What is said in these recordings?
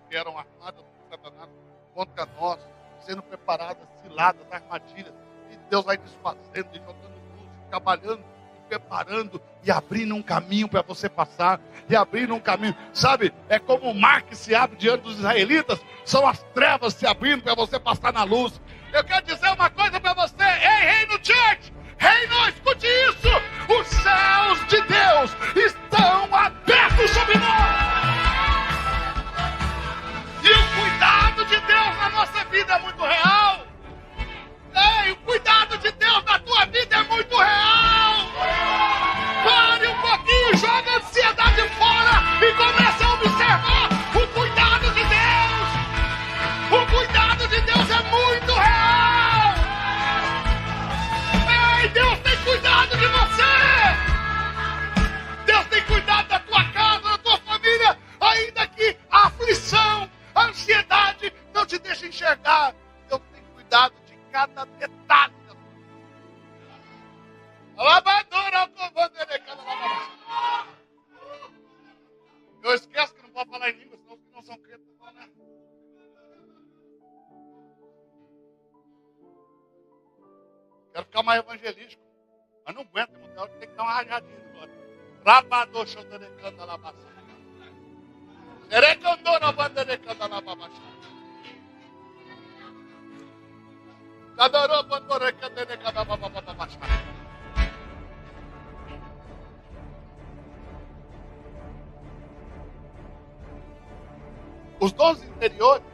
que eram armadas por Satanás contra nós, sendo preparadas, ciladas, armadilhas, e Deus vai desfazendo, e jogando luz, trabalhando, e preparando, e abrindo um caminho para você passar, e abrindo um caminho, sabe, é como o mar que se abre diante dos israelitas, são as trevas se abrindo para você passar na luz. Eu quero dizer uma coisa para você, ei, Reino Church, Reino, escute isso, os céus de Deus estão abertos sobre nós. E o cuidado de Deus na nossa vida é muito real. Ei, o cuidado de Deus na tua vida é muito real. Pare um pouquinho, joga a ansiedade fora e comece a observar o cuidado de Deus. O cuidado de Deus é muito real. Ei, Deus tem cuidado de você. Deus tem cuidado da tua casa, da tua família, ainda que a aflição, a ansiedade não te deixa enxergar. Deus tem cuidado de cada detalhe da tua vida. Eu esqueço que não pode falar em língua, senão os que não são crentes não, né? Quero ficar mais evangelístico, mas não aguento, irmão. Tem que dar uma rajadinha agora. Rabador chodorecanda labassa. Serecandona banderecanda lababaixa. Cadorô bandorecanda lababaixa. Os dons interiores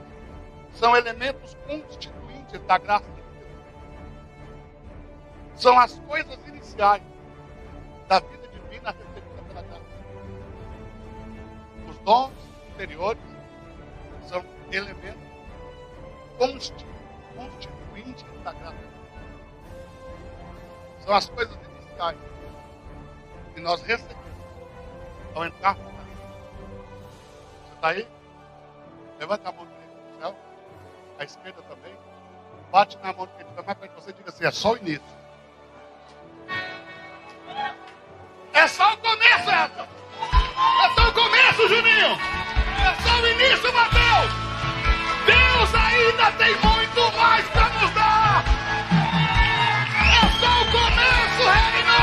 são elementos constituintes da graça de Deus. São as coisas iniciais da vida divina recebida pela graça. Os dons interiores são elementos constituintes da graça. São as coisas iniciais que nós recebemos ao entrar na vida. Você está aí? Levanta a mão direita no céu, a esquerda também. Bate na mão de quem estiver mais perto de você e diga assim: é só o início. É só o começo, Edson. É só o começo, Juninho. É só o início, Mateus. Deus ainda tem muito mais para nos dar. É só o começo, Reino.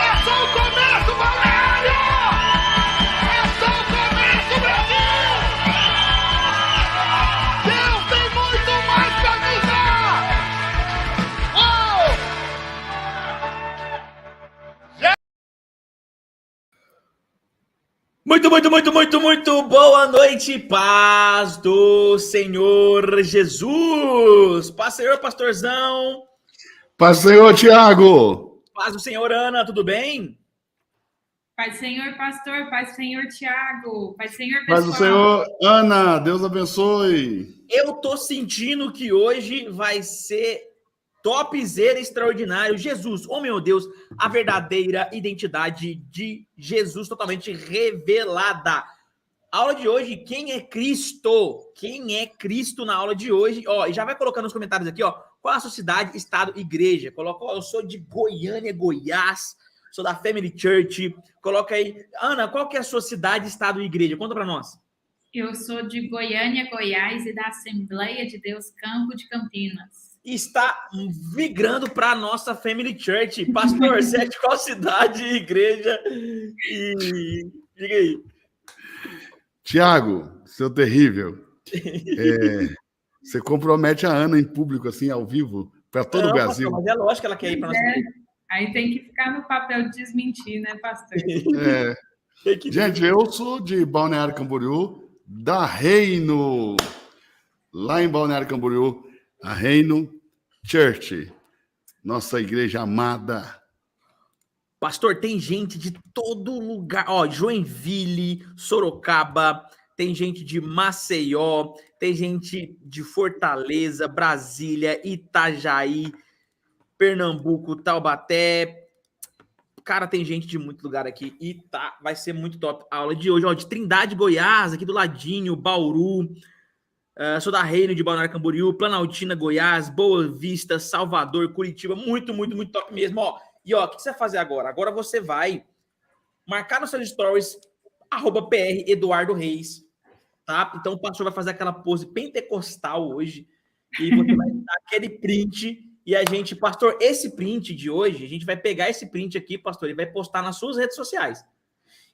É só o começo, Valério. É só o começo, Brasil. Deus tem muito mais para nos dar. Muito boa noite, paz do Senhor Jesus. Paz do Senhor, pastorzão. Paz do Senhor, Tiago. Paz do Senhor, Ana, tudo bem? Paz do Senhor, pastor. Paz do Senhor, Tiago. Paz do Senhor, pessoal. Paz do Senhor, Ana. Deus abençoe. Eu tô sentindo que hoje vai ser topzera extraordinário. Jesus, oh meu Deus, a verdadeira identidade de Jesus totalmente revelada. A aula de hoje, quem é Cristo? Quem é Cristo na aula de hoje? Ó, e já vai colocando nos comentários aqui, ó, qual a sua cidade, estado, igreja. Coloca, ó, eu sou de Goiânia, Goiás, sou da Family Church. Coloca aí, Ana, qual que é a sua cidade, estado e igreja? Conta pra nós. Eu sou de Goiânia, Goiás e da Assembleia de Deus Campo de Campinas. Está migrando para a nossa Family Church. Pastor, você é de qual cidade, igreja? E diga aí. Tiago, seu terrível. Você compromete a Ana em público, assim, ao vivo, para todo o Brasil. Pastor, mas é lógico que ela quer ir para nossa igreja. Aí tem que ficar no papel de desmentir, né, pastor? Gente, eu sou de Balneário Camboriú, da Reino. Lá em Balneário Camboriú, a Reino Church, nossa igreja amada. Pastor, tem gente de todo lugar, ó, Joinville, Sorocaba, tem gente de Maceió, tem gente de Fortaleza, Brasília, Itajaí, Pernambuco, Taubaté. Cara, tem gente de muito lugar aqui e vai ser muito top a aula de hoje, ó, de Trindade, Goiás, aqui do ladinho, Bauru. Sou da Reino de Balneário Camboriú, Planaltina, Goiás, Boa Vista, Salvador, Curitiba, muito top mesmo, ó. E ó, o que você vai fazer agora? Agora você vai marcar nos seus stories, @PR Eduardo Reis, tá? Então o pastor vai fazer aquela pose pentecostal hoje e você vai dar aquele print e a gente, pastor, esse print de hoje, a gente vai pegar esse print aqui, pastor, e vai postar nas suas redes sociais.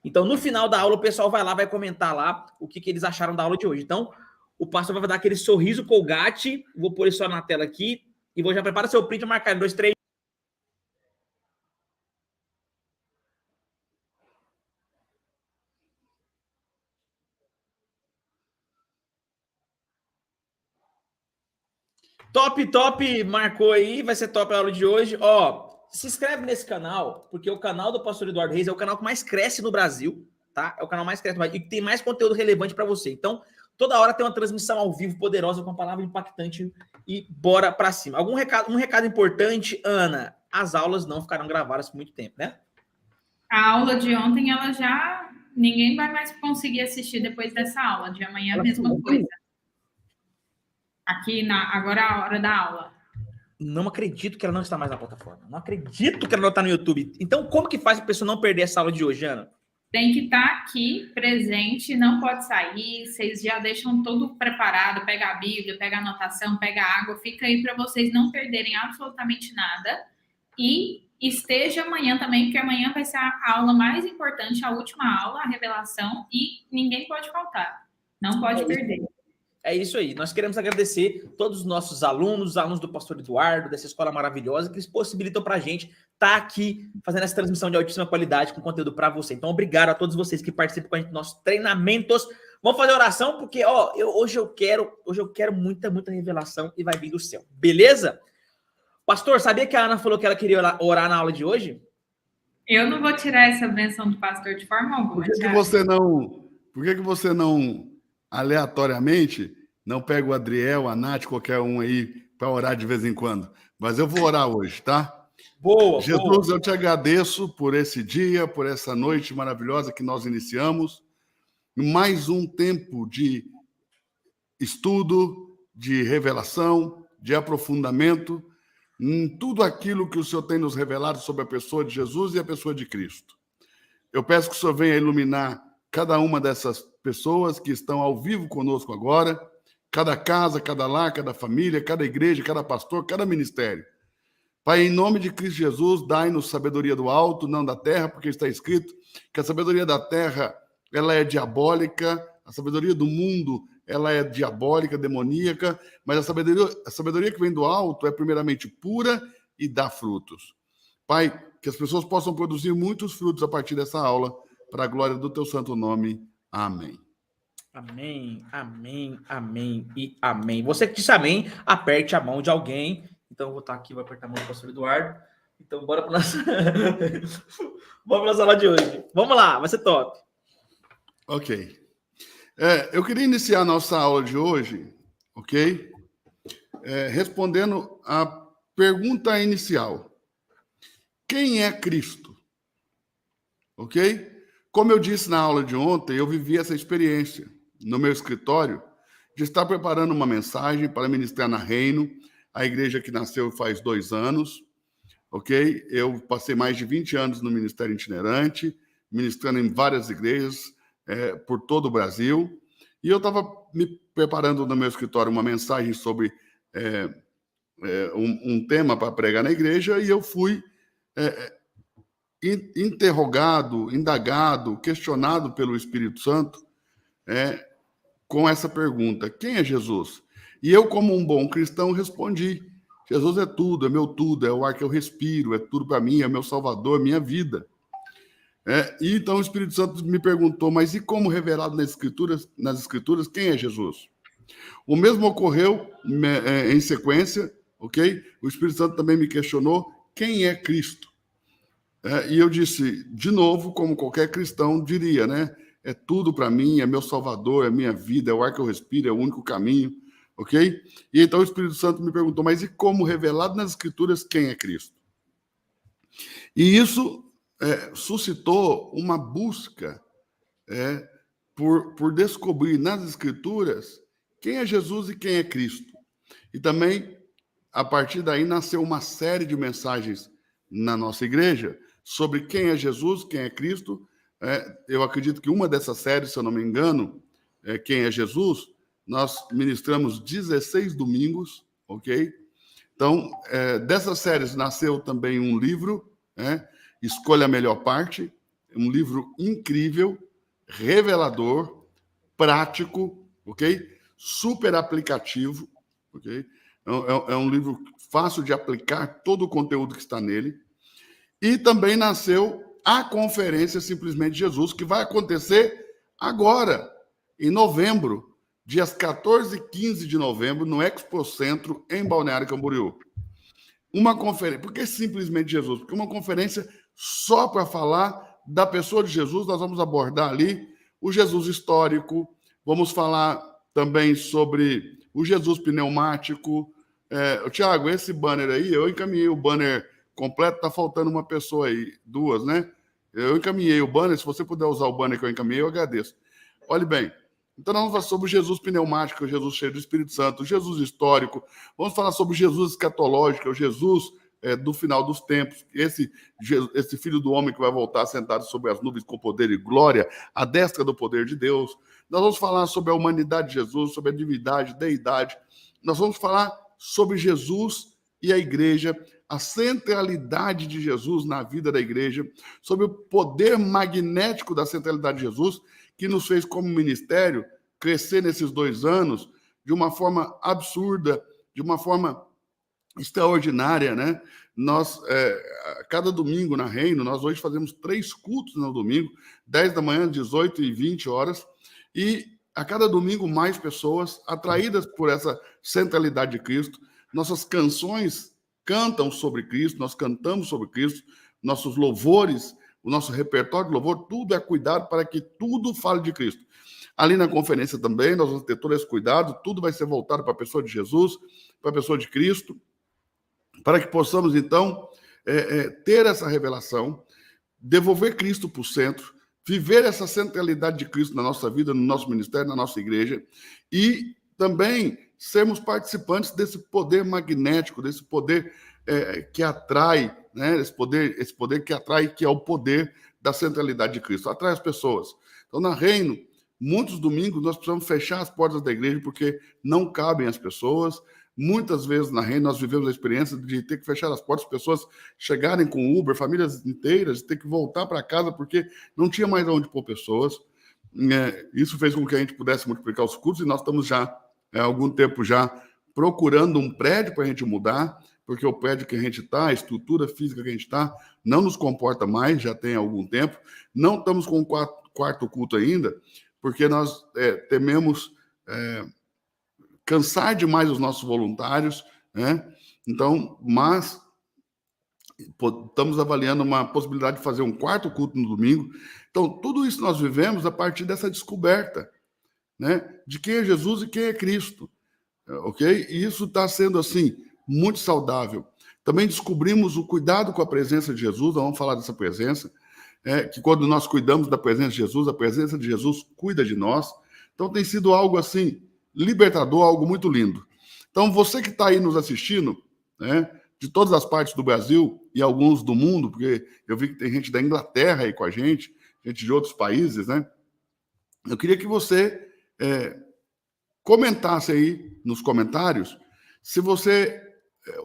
Então, no final da aula, o pessoal vai lá, vai comentar lá o que eles acharam da aula de hoje. Então, o pastor vai dar aquele sorriso Colgate, vou pôr isso só na tela aqui, e vou já preparar seu print, marcar em 2, 3. Top, marcou aí, vai ser top a aula de hoje. Ó, se inscreve nesse canal, porque o canal do pastor Eduardo Reis é o canal que mais cresce no Brasil, tá? É o canal mais cresce no Brasil e que tem mais conteúdo relevante para você. Então, toda hora tem uma transmissão ao vivo poderosa com uma palavra impactante e bora para cima. Um recado importante, Ana, as aulas não ficarão gravadas por muito tempo, né? A aula de ontem, ninguém vai mais conseguir assistir depois dessa aula. De amanhã, a mesma coisa. Agora é a hora da aula. Não acredito que ela não está mais na plataforma. Não acredito que ela não está no YouTube. Então, como que faz a pessoa não perder essa aula de hoje, Ana? Tem que estar aqui, presente, não pode sair. Vocês já deixam tudo preparado. Pega a Bíblia, pega a anotação, pega a água. Fica aí para vocês não perderem absolutamente nada. E esteja amanhã também, porque amanhã vai ser a aula mais importante, a última aula, a revelação. E ninguém pode faltar. Não pode perder. É isso aí. Nós queremos agradecer todos os nossos alunos, os alunos do pastor Eduardo, dessa escola maravilhosa, que eles possibilitam para a gente estar aqui fazendo essa transmissão de altíssima qualidade com conteúdo para você. Então, obrigado a todos vocês que participam com a gente dos nossos treinamentos. Vamos fazer oração, porque hoje eu quero muita revelação e vai vir do céu. Beleza? Pastor, sabia que a Ana falou que ela queria orar na aula de hoje? Eu não vou tirar essa benção do pastor de forma alguma. Por que você não aleatoriamente, não pega o Adriel, a Nath, qualquer um aí, para orar de vez em quando? Mas eu vou orar hoje, tá? Boa, Jesus, eu te agradeço por esse dia, por essa noite maravilhosa que nós iniciamos. Mais um tempo de estudo, de revelação, de aprofundamento em tudo aquilo que o Senhor tem nos revelado sobre a pessoa de Jesus e a pessoa de Cristo. Eu peço que o Senhor venha iluminar cada uma dessas pessoas que estão ao vivo conosco agora, cada casa, cada lar, cada família, cada igreja, cada pastor, cada ministério. Pai, em nome de Cristo Jesus, dai-nos sabedoria do alto, não da terra, porque está escrito que a sabedoria da terra, ela é diabólica, a sabedoria do mundo, ela é diabólica, demoníaca, mas a sabedoria que vem do alto é primeiramente pura e dá frutos. Pai, que as pessoas possam produzir muitos frutos a partir dessa aula, para a glória do teu santo nome. Amém. Amém e amém. Você que disse amém, aperte a mão de alguém. Então, eu vou estar aqui, vou apertar a mão do pastor Eduardo. Então, bora para nossa... Vamos para a aula de hoje. Vamos lá, vai ser top. Ok. Eu queria iniciar a nossa aula de hoje, ok? Respondendo a pergunta inicial. Quem é Cristo? Ok? Como eu disse na aula de ontem, eu vivi essa experiência no meu escritório de estar preparando uma mensagem para ministrar na Reino, a igreja que nasceu faz 2 anos, ok? Eu passei mais de 20 anos no ministério itinerante, ministrando em várias igrejas por todo o Brasil, e eu estava me preparando no meu escritório uma mensagem sobre um tema para pregar na igreja, e eu fui interrogado, indagado, questionado pelo Espírito Santo com essa pergunta: quem é Jesus? E eu, como um bom cristão, respondi: Jesus é tudo, é meu tudo, é o ar que eu respiro, é tudo para mim, é meu Salvador, minha vida. E então o Espírito Santo me perguntou: mas e como revelado nas Escrituras, quem é Jesus? O mesmo ocorreu em sequência, ok? O Espírito Santo também me questionou: quem é Cristo? E eu disse, de novo, como qualquer cristão diria, né? É tudo para mim, é meu Salvador, é minha vida, é o ar que eu respiro, é o único caminho, ok? E então o Espírito Santo me perguntou: mas e como revelado nas Escrituras, quem é Cristo? E isso suscitou uma busca por descobrir nas Escrituras quem é Jesus e quem é Cristo. E também, a partir daí, nasceu uma série de mensagens na nossa igreja sobre quem é Jesus, quem é Cristo. Eu acredito que uma dessas séries, se eu não me engano, quem é Jesus, nós ministramos 16 domingos, ok? Então, dessas séries nasceu também um livro, Escolha a Melhor Parte, um livro incrível, revelador, prático, ok? Super aplicativo, ok? É um livro fácil de aplicar todo o conteúdo que está nele. E também nasceu a Conferência Simplesmente Jesus, que vai acontecer agora, em novembro, dias 14 e 15 de novembro, no Expo Centro, em Balneário Camboriú. Uma conferência. Por que Simplesmente Jesus? Porque uma conferência só para falar da pessoa de Jesus. Nós vamos abordar ali o Jesus histórico, vamos falar também sobre o Jesus pneumático. Tiago, esse banner aí, eu encaminhei o banner completo, está faltando uma pessoa aí, duas, né? Eu encaminhei o banner, se você puder usar o banner que eu encaminhei, eu agradeço. Olhe bem, então nós vamos falar sobre o Jesus pneumático, o Jesus cheio do Espírito Santo, o Jesus histórico, vamos falar sobre o Jesus escatológico, o Jesus do final dos tempos, esse filho do homem que vai voltar sentado sobre as nuvens com poder e glória, à destra do poder de Deus. Nós vamos falar sobre a humanidade de Jesus, sobre a divindade, deidade. Nós vamos falar sobre Jesus e a igreja, a centralidade de Jesus na vida da igreja, sobre o poder magnético da centralidade de Jesus, que nos fez, como ministério, crescer nesses 2 anos de uma forma absurda, de uma forma extraordinária, né? Nós, cada domingo na Reino, nós hoje fazemos 3 cultos no domingo, 10 da manhã, 18 e 20 horas, e a cada domingo mais pessoas atraídas por essa centralidade de Cristo. Nossas canções cantam sobre Cristo, nós cantamos sobre Cristo, nossos louvores, o nosso repertório de louvor, tudo é cuidado para que tudo fale de Cristo. Ali na conferência também, nós vamos ter todo esse cuidado, tudo vai ser voltado para a pessoa de Jesus, para a pessoa de Cristo, para que possamos, então, ter essa revelação, devolver Cristo para o centro, viver essa centralidade de Cristo na nossa vida, no nosso ministério, na nossa igreja, e também sermos participantes desse poder magnético, desse poder que atrai, né? Esse poder que atrai, que é o poder da centralidade de Cristo, atrai as pessoas. Então, na Reino, muitos domingos nós precisamos fechar as portas da igreja porque não cabem as pessoas. Muitas vezes na Reino nós vivemos a experiência de ter que fechar as portas, as pessoas chegarem com Uber, famílias inteiras, ter que voltar para casa porque não tinha mais onde pôr pessoas. Isso fez com que a gente pudesse multiplicar os cultos e nós estamos já, há algum tempo já, procurando um prédio para a gente mudar, porque o prédio que a gente está, a estrutura física que a gente está, não nos comporta mais, já tem algum tempo. Não estamos com o quarto culto ainda, porque nós tememos cansar demais os nossos voluntários, né? Então, mas estamos avaliando uma possibilidade de fazer um 4º culto no domingo. Então, tudo isso nós vivemos a partir dessa descoberta, né, de quem é Jesus e quem é Cristo, ok? E isso está sendo, assim, muito saudável. Também descobrimos o cuidado com a presença de Jesus, nós vamos falar dessa presença, que quando nós cuidamos da presença de Jesus, a presença de Jesus cuida de nós. Então, tem sido algo, assim, libertador, algo muito lindo. Então, você que está aí nos assistindo, né, de todas as partes do Brasil e alguns do mundo, porque eu vi que tem gente da Inglaterra aí com a gente de outros países, né? Eu queria que você comentasse aí nos comentários se você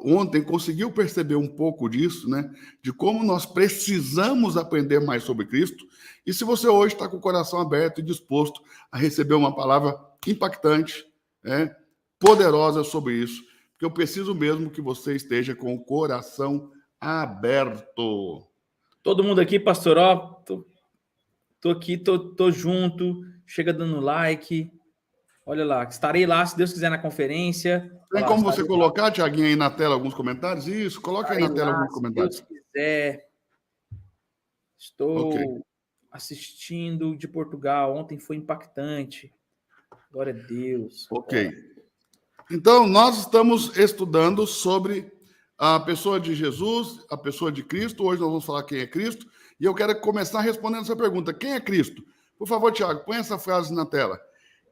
ontem conseguiu perceber um pouco disso, né? De como nós precisamos aprender mais sobre Cristo e se você hoje está com o coração aberto e disposto a receber uma palavra impactante, poderosa sobre isso, porque eu preciso mesmo que você esteja com o coração aberto. Todo mundo aqui, pastor, ó, tô aqui, tô junto, chega dando like, olha lá, estarei lá, se Deus quiser, na conferência. Tem como você colocar, Tiaguinho, aí na tela alguns comentários? Isso, coloca aí na tela alguns comentários. Se Deus quiser. Estou assistindo de Portugal, ontem foi impactante. Glória a Deus. Ok. Então, nós estamos estudando sobre a pessoa de Jesus, a pessoa de Cristo. Hoje nós vamos falar quem é Cristo. E eu quero começar respondendo essa pergunta. Quem é Cristo? Por favor, Tiago, põe essa frase na tela.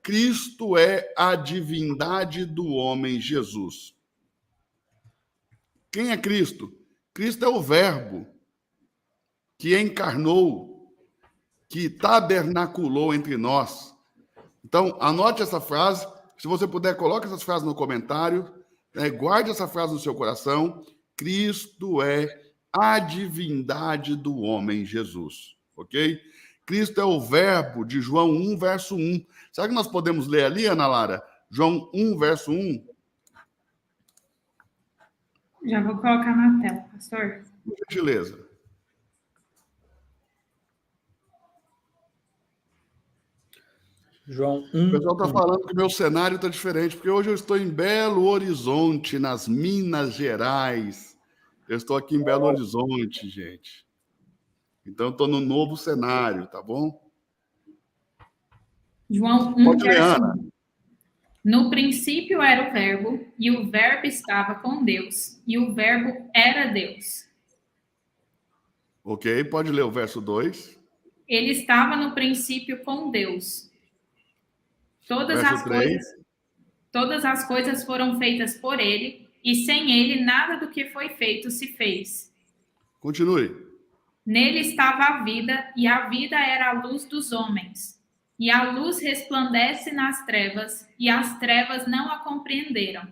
Cristo é a divindade do homem Jesus. Quem é Cristo? Cristo é o Verbo que encarnou, que tabernaculou entre nós. Então, anote essa frase. Se você puder, coloque essas frases no comentário. Guarde essa frase no seu coração. Cristo é a divindade do homem Jesus. Ok? Cristo é o verbo de João 1, verso 1. Será que nós podemos ler ali, Ana Lara? João 1, verso 1. Já vou colocar na tela, pastor. Por gentileza. João 1. O pessoal está falando que meu cenário está diferente, porque hoje eu estou em Belo Horizonte, nas Minas Gerais. Eu estou aqui em Belo Horizonte, gente. Então, eu estou no novo cenário, tá bom? João 1, Pode ler, verso Ana. 1. No princípio era o verbo, e o verbo estava com Deus, e o verbo era Deus. Ok, pode ler o verso 2. Ele estava no princípio com Deus. Todas as coisas foram feitas por ele, e sem ele nada do que foi feito se fez. Continue. Nele estava a vida, e a vida era a luz dos homens. E a luz resplandece nas trevas, e as trevas não a compreenderam.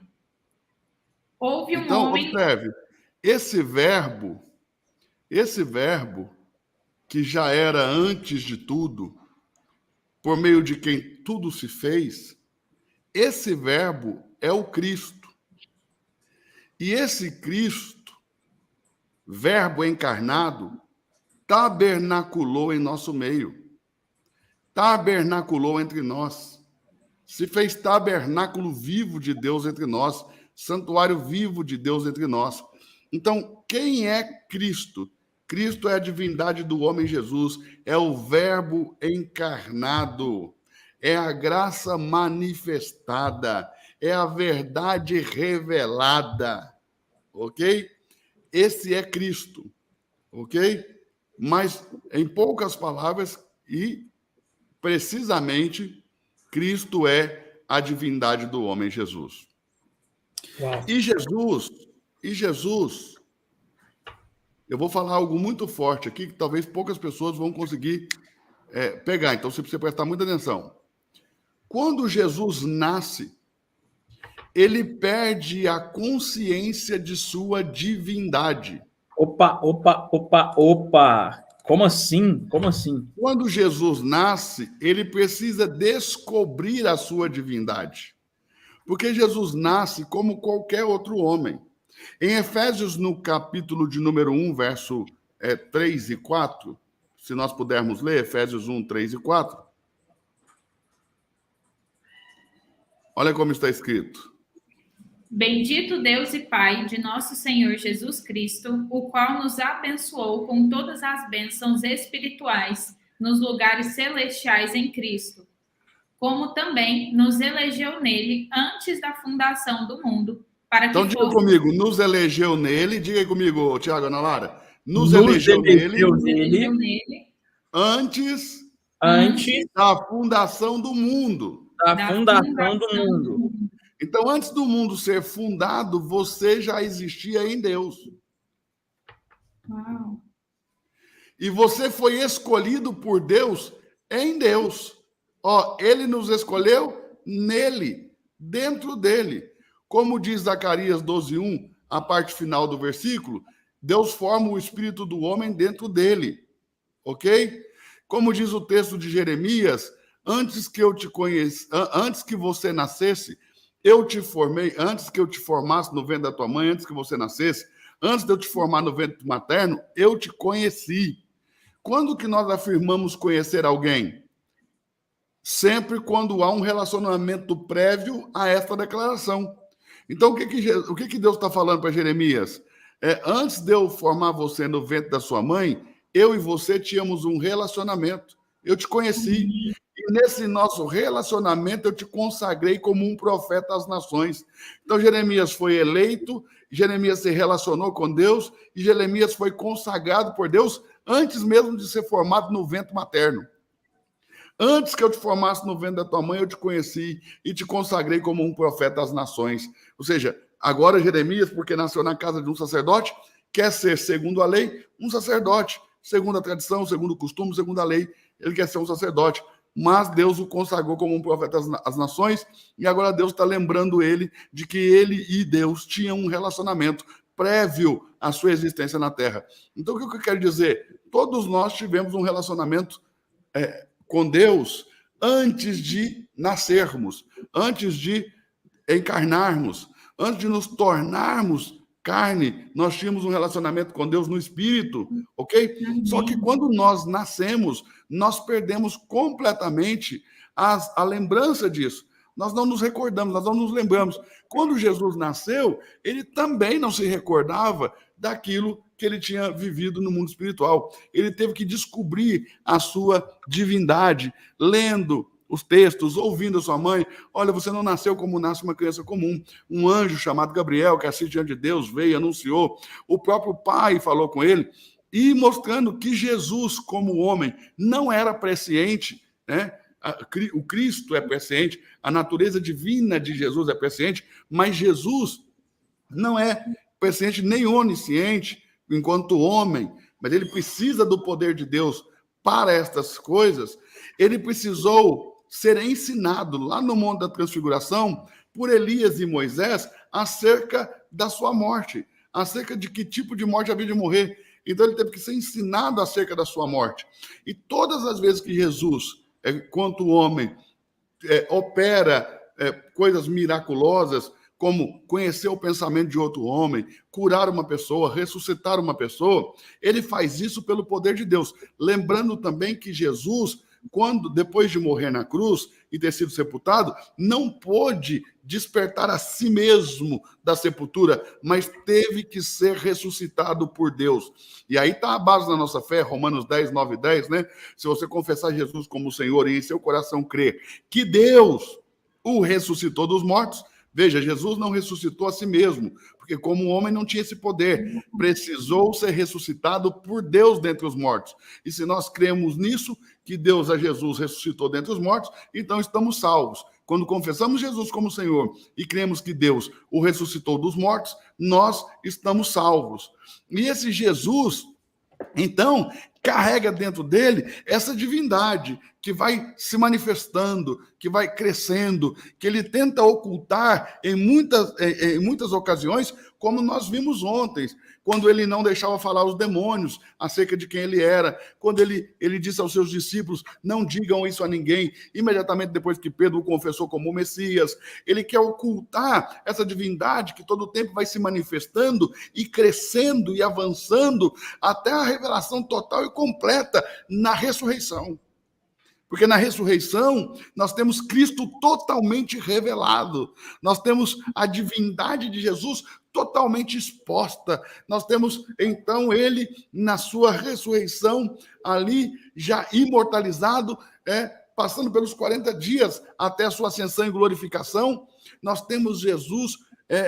Houve um Então, homem... observe, esse verbo que já era antes de tudo, por meio de quem tudo se fez, esse verbo é o Cristo. E esse Cristo, verbo encarnado, tabernaculou em nosso meio. Tabernaculou entre nós. Se fez tabernáculo vivo de Deus entre nós, santuário vivo de Deus entre nós. Então, quem é Cristo? Cristo é a divindade do homem Jesus, é o verbo encarnado, é a graça manifestada, é a verdade revelada, ok? Esse é Cristo, ok? Mas, em poucas palavras, e precisamente, Cristo é a divindade do homem Jesus. Uau. E Jesus, eu vou falar algo muito forte aqui, que talvez poucas pessoas vão conseguir pegar, então você precisa prestar muita atenção. Quando Jesus nasce, ele perde a consciência de sua divindade. Opa. Como assim? Como assim? Quando Jesus nasce, ele precisa descobrir a sua divindade. Porque Jesus nasce como qualquer outro homem. Em Efésios, no capítulo de número 1, verso 3 e 4, se nós pudermos ler, Efésios 1, 3 e 4. Olha como está escrito. Bendito Deus e Pai de nosso Senhor Jesus Cristo, o qual nos abençoou com todas as bênçãos espirituais nos lugares celestiais em Cristo, como também nos elegeu nele antes da fundação do mundo, para que Então diga comigo, nos elegeu nele, diga aí comigo, Tiago, Ana Lara, nos elegeu nele antes da fundação do mundo. Da fundação do mundo. Então, antes do mundo ser fundado, você já existia em Deus. Uau. E você foi escolhido por Deus em Deus. Ele nos escolheu nele, dentro dele. Como diz Zacarias 12:1, a parte final do versículo, Deus forma o espírito do homem dentro dele. Ok? Como diz o texto de Jeremias, antes que você nascesse, eu te formei, antes que eu te formasse no ventre da tua mãe, antes que você nascesse, antes de eu te formar no ventre materno, eu te conheci. Quando que nós afirmamos conhecer alguém? Sempre quando há um relacionamento prévio a esta declaração. Então, o que Deus está falando para Jeremias? Antes de eu formar você no ventre da sua mãe, eu e você tínhamos um relacionamento. Eu te conheci. E nesse nosso relacionamento eu te consagrei como um profeta às nações. Então Jeremias foi eleito, Jeremias se relacionou com Deus e Jeremias foi consagrado por Deus antes mesmo de ser formado no ventre materno. Antes que eu te formasse no ventre da tua mãe, eu te conheci e te consagrei como um profeta às nações. Ou seja, agora Jeremias, porque nasceu na casa de um sacerdote, quer ser, segundo a lei, um sacerdote. Segundo a tradição, segundo o costume, segundo a lei, ele quer ser um sacerdote. mas Deus o consagrou como um profeta às nações, e agora Deus está lembrando ele de que ele e Deus tinham um relacionamento prévio à sua existência na Terra. Então, o que eu quero dizer? Todos nós tivemos um relacionamento com Deus antes de nascermos, antes de encarnarmos, antes de nos tornarmos carne, nós tínhamos um relacionamento com Deus no Espírito, ok? Só que quando nós nascemos, nós perdemos completamente a lembrança disso. Nós não nos recordamos, nós não nos lembramos. Quando Jesus nasceu, ele também não se recordava daquilo que ele tinha vivido no mundo espiritual. Ele teve que descobrir a sua divindade, lendo os textos, ouvindo a sua mãe. Olha, você não nasceu como nasce uma criança comum. Um anjo chamado Gabriel, que assiste diante de Deus, veio, anunciou. O próprio pai falou com ele, e mostrando que Jesus, como homem, não era presciente, né? O Cristo é presciente, a natureza divina de Jesus é presciente, mas Jesus não é presciente nem onisciente enquanto homem, mas ele precisa do poder de Deus para estas coisas. Ele precisou ser ensinado lá no Monte da Transfiguração por Elias e Moisés acerca da sua morte, acerca de que tipo de morte havia de morrer. Então ele teve que ser ensinado acerca da sua morte. E todas as vezes que Jesus, quanto homem, opera coisas miraculosas, como conhecer o pensamento de outro homem, curar uma pessoa, ressuscitar uma pessoa, ele faz isso pelo poder de Deus. Lembrando também que Jesus, depois de morrer na cruz e ter sido sepultado, não pôde despertar a si mesmo da sepultura, mas teve que ser ressuscitado por Deus. E aí está a base da nossa fé, Romanos 10, 9 e 10, né? Se você confessar Jesus como Senhor e em seu coração crer que Deus o ressuscitou dos mortos, veja, Jesus não ressuscitou a si mesmo, porque como homem não tinha esse poder, precisou ser ressuscitado por Deus dentre os mortos. E se nós cremos nisso, que Deus a Jesus ressuscitou dentre os mortos, então estamos salvos. Quando confessamos Jesus como Senhor e cremos que Deus o ressuscitou dos mortos, nós estamos salvos. E esse Jesus, então, carrega dentro dele essa divindade que vai se manifestando, que vai crescendo, que ele tenta ocultar em muitas ocasiões, como nós vimos ontem, quando ele não deixava falar os demônios acerca de quem ele era, quando ele disse aos seus discípulos, não digam isso a ninguém, imediatamente depois que Pedro o confessou como o Messias. Ele quer ocultar essa divindade que todo o tempo vai se manifestando e crescendo e avançando até a revelação total e completa na ressurreição. Porque na ressurreição, nós temos Cristo totalmente revelado. Nós temos a divindade de Jesus totalmente exposta. Nós temos, então, ele, na sua ressurreição, ali, já imortalizado, passando pelos 40 dias até a sua ascensão e glorificação. Nós temos Jesus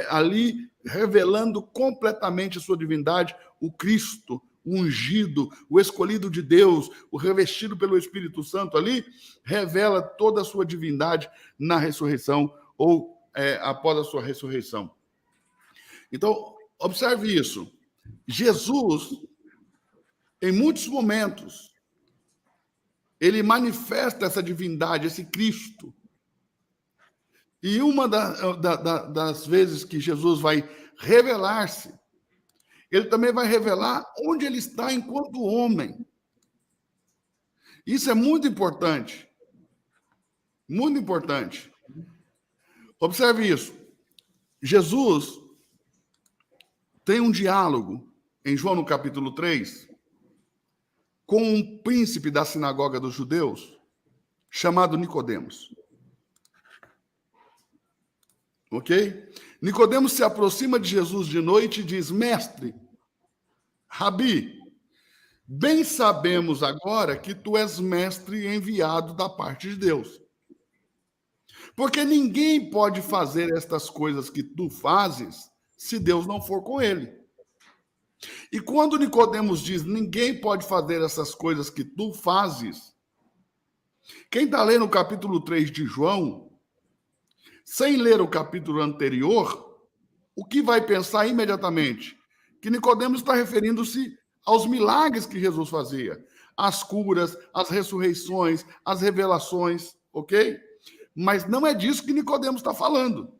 ali, revelando completamente a sua divindade, o Cristo, o ungido, o escolhido de Deus, o revestido pelo Espírito Santo ali, revela toda a sua divindade na ressurreição ou após a sua ressurreição. Então, observe isso. Jesus, em muitos momentos, ele manifesta essa divindade, esse Cristo. E uma das vezes que Jesus vai revelar-se, ele também vai revelar onde ele está enquanto homem. Isso é muito importante. Muito importante. Observe isso. Jesus tem um diálogo em João no capítulo 3 com um príncipe da sinagoga dos judeus chamado Nicodemos. Ok? Nicodemos se aproxima de Jesus de noite e diz, mestre, Rabi, bem sabemos agora que tu és mestre enviado da parte de Deus. Porque ninguém pode fazer estas coisas que tu fazes se Deus não for com ele. E quando Nicodemos diz, ninguém pode fazer essas coisas que tu fazes, quem está lendo o capítulo 3 de João, sem ler o capítulo anterior, o que vai pensar imediatamente? Que Nicodemos está referindo-se aos milagres que Jesus fazia, as curas, as ressurreições, as revelações, ok? Mas não é disso que Nicodemos está falando.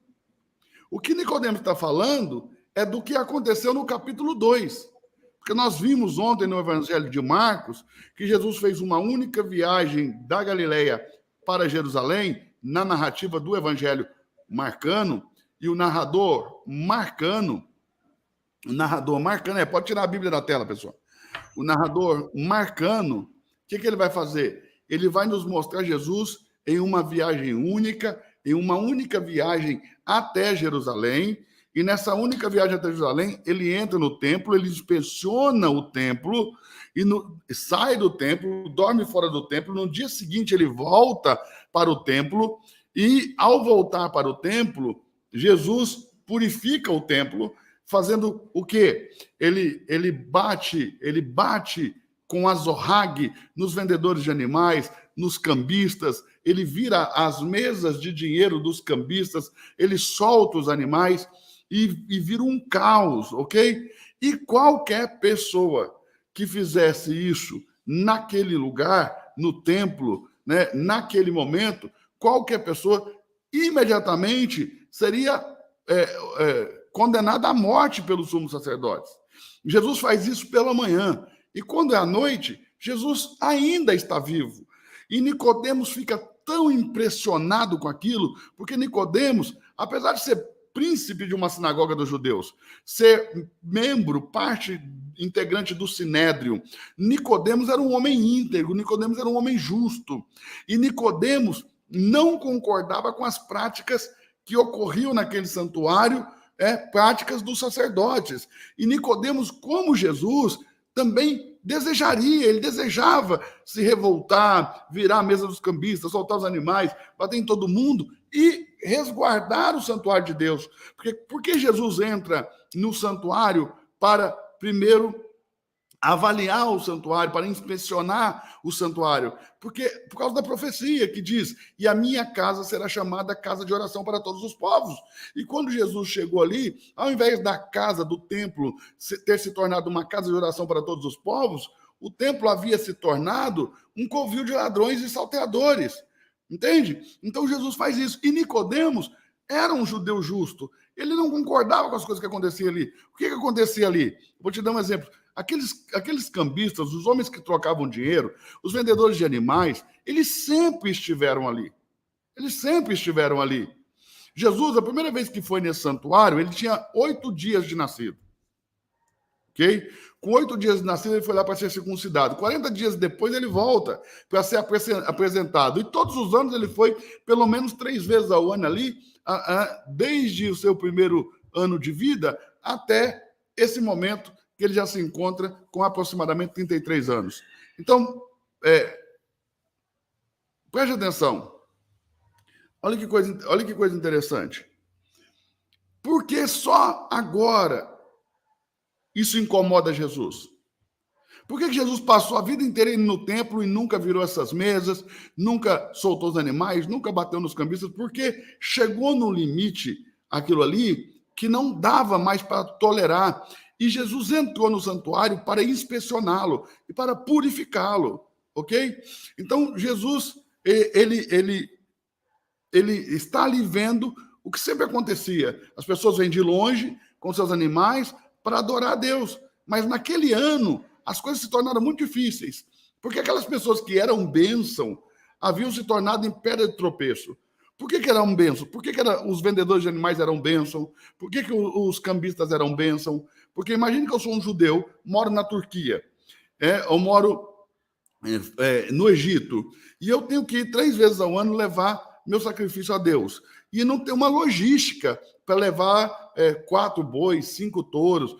O que Nicodemos está falando é do que aconteceu no capítulo 2. Porque nós vimos ontem no Evangelho de Marcos que Jesus fez uma única viagem da Galileia para Jerusalém, na narrativa do Evangelho marcano, e o narrador marcano, pode tirar a Bíblia da tela, pessoal. O narrador marcano, o que ele vai fazer? Ele vai nos mostrar Jesus em uma viagem única, em uma única viagem até Jerusalém, e nessa única viagem até Jerusalém, ele entra no templo, ele inspeciona o templo, sai do templo, dorme fora do templo, no dia seguinte ele volta para o templo, e ao voltar para o templo, Jesus purifica o templo, fazendo o quê? Ele bate com azorrague nos vendedores de animais, nos cambistas, ele vira as mesas de dinheiro dos cambistas, ele solta os animais e vira um caos, ok? E qualquer pessoa que fizesse isso naquele lugar, no templo, né, naquele momento, qualquer pessoa imediatamente seria condenada à morte pelos sumos sacerdotes. Jesus faz isso pela manhã. E quando é à noite, Jesus ainda está vivo. E Nicodemos fica tão impressionado com aquilo, porque Nicodemos, apesar de ser príncipe de uma sinagoga dos judeus, ser membro, parte integrante do Sinédrio, Nicodemos era um homem íntegro, Nicodemos era um homem justo. E Nicodemos não concordava com as práticas que ocorriam naquele santuário, práticas dos sacerdotes. E Nicodemos, como Jesus, também ele desejava se revoltar, virar a mesa dos cambistas, soltar os animais, bater em todo mundo e resguardar o santuário de Deus. Por que Jesus entra no santuário para, primeiro, avaliar o santuário, para inspecionar o santuário? Por causa da profecia que diz: e a minha casa será chamada casa de oração para todos os povos. E quando Jesus chegou ali, ao invés da casa do templo ter se tornado uma casa de oração para todos os povos, o templo havia se tornado um covil de ladrões e salteadores. Entende? Então Jesus faz isso. E Nicodemos era um judeu justo. Ele não concordava com as coisas que aconteciam ali. O que acontecia ali? Vou te dar um exemplo. Aqueles cambistas, os homens que trocavam dinheiro, os vendedores de animais, eles sempre estiveram ali. Eles sempre estiveram ali. Jesus, a primeira vez que foi nesse santuário, ele tinha 8 dias de nascido. Ok? Com 8 dias de nascido, ele foi lá para ser circuncidado. 40 dias depois, ele volta para ser apresentado. E todos os anos ele foi, pelo menos 3 vezes ao ano ali, desde o seu primeiro ano de vida até esse momento que ele já se encontra com aproximadamente 33 anos. Então, preste atenção. Olha que coisa interessante. Por que só agora isso incomoda Jesus? Por que Jesus passou a vida inteira indo no templo e nunca virou essas mesas, nunca soltou os animais, nunca bateu nos cambistas? Porque chegou no limite aquilo ali que não dava mais para tolerar. E Jesus entrou no santuário para inspecioná-lo e para purificá-lo, ok? Então, Jesus, ele está ali vendo o que sempre acontecia. As pessoas vêm de longe com seus animais para adorar a Deus. Mas naquele ano, as coisas se tornaram muito difíceis, porque aquelas pessoas que eram bênção haviam se tornado em pedra de tropeço. Por que eram bênção? Por que os vendedores de animais eram bênção? Por que os cambistas eram bênção? Porque imagine que eu sou um judeu, moro na Turquia, eu moro no Egito, e eu tenho que ir 3 vezes ao ano levar meu sacrifício a Deus. E não tem uma logística para levar 4 bois, 5 touros,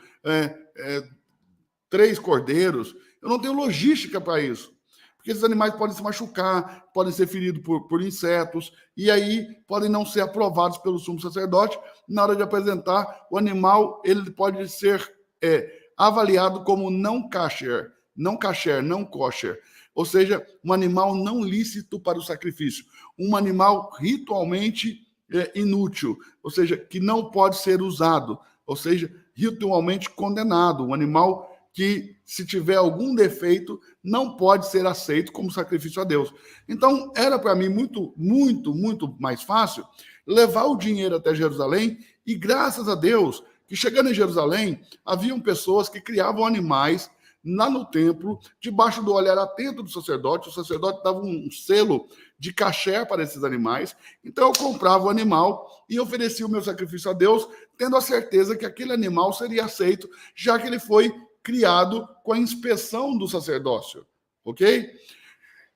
3 cordeiros. Eu não tenho logística para isso. Porque esses animais podem se machucar, podem ser feridos por insetos, e aí podem não ser aprovados pelo sumo sacerdote. Na hora de apresentar, o animal ele pode ser avaliado como não kosher, não kosher, ou seja, um animal não lícito para o sacrifício, um animal ritualmente inútil, ou seja, que não pode ser usado, ou seja, ritualmente condenado, um animal que, se tiver algum defeito, não pode ser aceito como sacrifício a Deus. Então, era para mim muito, muito, muito mais fácil levar o dinheiro até Jerusalém, e graças a Deus, que chegando em Jerusalém, haviam pessoas que criavam animais lá no templo, debaixo do olhar atento do sacerdote. O sacerdote dava um selo de caché para esses animais. Então, eu comprava o animal e oferecia o meu sacrifício a Deus, tendo a certeza que aquele animal seria aceito, já que ele foi criado com a inspeção do sacerdócio, ok?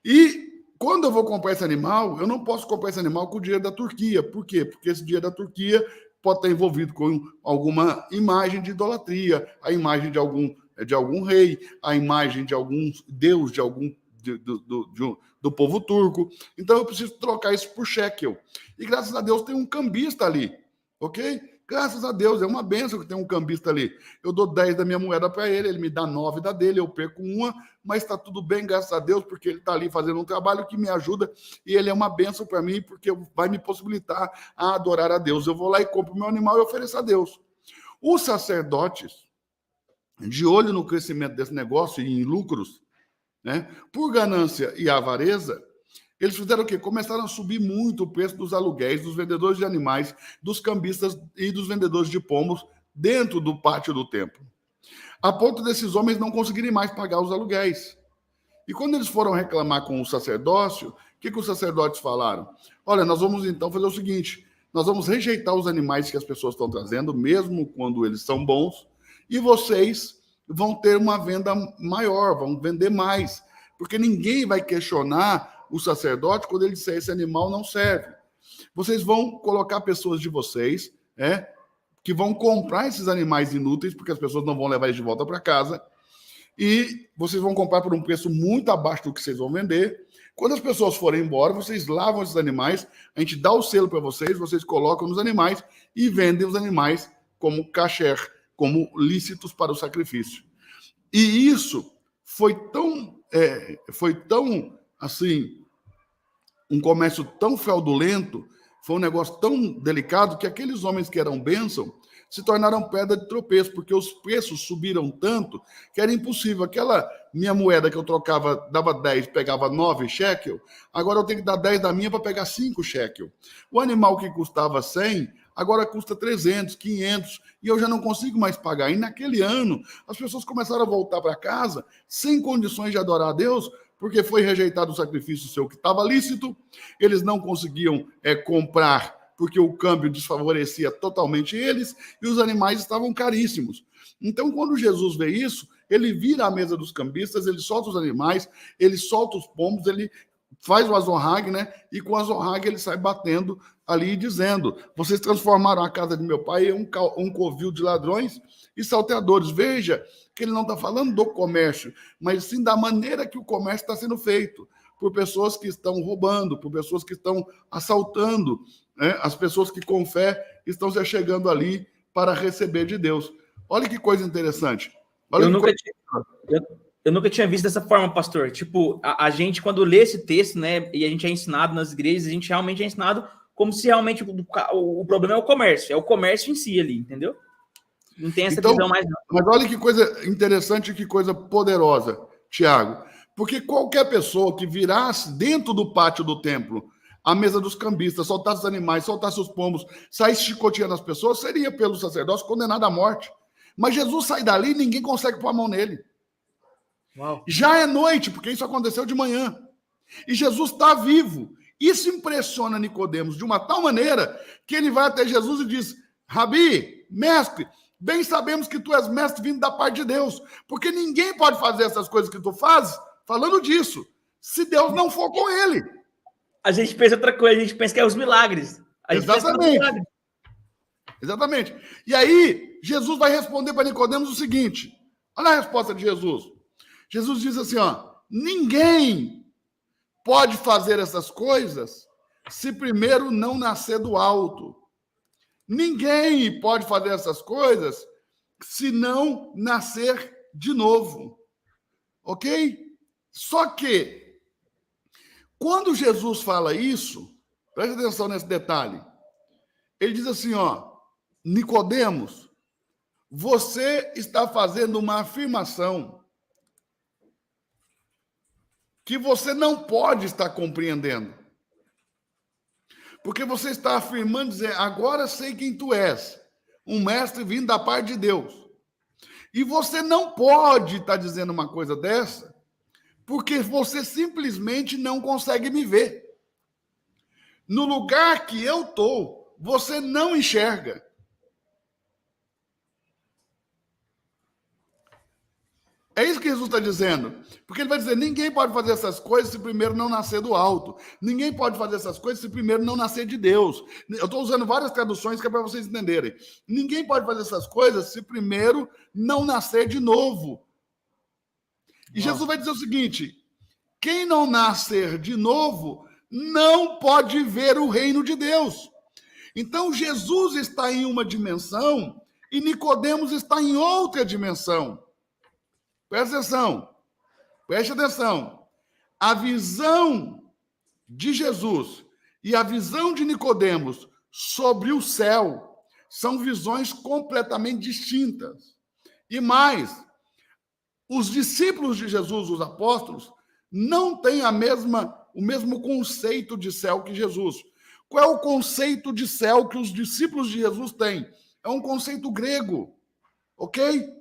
E quando eu vou comprar esse animal, eu não posso comprar esse animal com o dinheiro da Turquia. Por quê? Porque esse dinheiro da Turquia pode estar envolvido com alguma imagem de idolatria, a imagem de algum rei, a imagem de algum deus, de algum do povo turco. Então eu preciso trocar isso por shekel. E graças a Deus tem um cambista ali, ok? Graças a Deus, é uma bênção que tem um cambista ali. Eu dou 10 da minha moeda para ele, ele me dá 9 da dele, eu perco uma, mas está tudo bem, graças a Deus, porque ele está ali fazendo um trabalho que me ajuda, e ele é uma bênção para mim, porque vai me possibilitar a adorar a Deus. Eu vou lá e compro o meu animal e ofereço a Deus. Os sacerdotes, de olho no crescimento desse negócio e em lucros, né, por ganância e avareza, eles fizeram o quê? Começaram a subir muito o preço dos aluguéis, dos vendedores de animais, dos cambistas e dos vendedores de pombos dentro do pátio do templo, a ponto desses homens não conseguirem mais pagar os aluguéis. E quando eles foram reclamar com o sacerdócio, o que os sacerdotes falaram? Olha, nós vamos então fazer o seguinte, nós vamos rejeitar os animais que as pessoas estão trazendo, mesmo quando eles são bons, e vocês vão ter uma venda maior, vão vender mais, porque ninguém vai questionar o sacerdote quando ele disser esse animal não serve. Vocês vão colocar pessoas de vocês, que vão comprar esses animais inúteis, porque as pessoas não vão levar eles de volta para casa, e vocês vão comprar por um preço muito abaixo do que vocês vão vender. Quando as pessoas forem embora, vocês lavam esses animais, a gente dá o selo para vocês, vocês colocam nos animais e vendem os animais como kasher, como lícitos para o sacrifício. E isso foi tão assim, um comércio tão fraudulento, foi um negócio tão delicado, que aqueles homens que eram bênção se tornaram pedra de tropeço, porque os preços subiram tanto que era impossível. Aquela minha moeda que eu trocava, dava 10, pegava 9 shekel, agora eu tenho que dar 10 da minha para pegar 5 shekel. O animal que custava 100, agora custa 300, 500, e eu já não consigo mais pagar. E naquele ano, as pessoas começaram a voltar para casa sem condições de adorar a Deus, porque foi rejeitado o sacrifício seu que estava lícito, eles não conseguiam comprar, porque o câmbio desfavorecia totalmente eles, e os animais estavam caríssimos. Então, quando Jesus vê isso, ele vira a mesa dos cambistas, ele solta os animais, ele solta os pombos, ele faz o azorrague, né? E com o azorrague ele sai batendo ali, dizendo: vocês transformaram a casa de meu pai em um covil de ladrões e salteadores. Veja que ele não está falando do comércio, mas sim da maneira que o comércio está sendo feito, por pessoas que estão roubando, por pessoas que estão assaltando, né? As pessoas que com fé estão se chegando ali para receber de Deus. Olha que coisa interessante. Olha Eu nunca tinha visto dessa forma, pastor. Tipo, a gente, quando lê esse texto, né, e a gente é ensinado nas igrejas, a gente realmente é ensinado como se realmente o problema é o comércio em si ali, entendeu? Não tem essa visão mais não. Mas olha que coisa interessante, que coisa poderosa, Tiago. Porque qualquer pessoa que virasse dentro do pátio do templo a mesa dos cambistas, soltasse os animais, soltasse os pombos, saísse chicoteando as pessoas, seria pelo sacerdócio condenado à morte. Mas Jesus sai dali e ninguém consegue pôr a mão nele. Uau. Já é noite, porque isso aconteceu de manhã. E Jesus está vivo. Isso impressiona Nicodemos de uma tal maneira que ele vai até Jesus e diz: Rabi, mestre, bem sabemos que tu és mestre vindo da parte de Deus, porque ninguém pode fazer essas coisas que tu fazes falando disso, se Deus não for com ele. A gente pensa outra coisa, a gente pensa que é os milagres. Exatamente. Exatamente. E aí, Jesus vai responder para Nicodemos o seguinte: olha a resposta de Jesus. Jesus diz assim, ninguém pode fazer essas coisas se primeiro não nascer do alto. Ninguém pode fazer essas coisas se não nascer de novo. Ok? Só que, quando Jesus fala isso, preste atenção nesse detalhe, ele diz assim, Nicodemos, você está fazendo uma afirmação que você não pode estar compreendendo. Porque você está afirmando, dizer, agora sei quem tu és, um mestre vindo da parte de Deus. E você não pode estar dizendo uma coisa dessa, porque você simplesmente não consegue me ver. No lugar que eu estou, você não enxerga. É isso que Jesus está dizendo. Porque ele vai dizer, ninguém pode fazer essas coisas se primeiro não nascer do alto. Ninguém pode fazer essas coisas se primeiro não nascer de Deus. Eu estou usando várias traduções que é para vocês entenderem. Ninguém pode fazer essas coisas se primeiro não nascer de novo. E Jesus vai dizer o seguinte, quem não nascer de novo não pode ver o reino de Deus. Então Jesus está em uma dimensão e Nicodemos está em outra dimensão. Preste atenção. A visão de Jesus e a visão de Nicodemos sobre o céu são visões completamente distintas. E mais, os discípulos de Jesus, os apóstolos, não têm o mesmo conceito de céu que Jesus. Qual é o conceito de céu que os discípulos de Jesus têm? É um conceito grego, ok?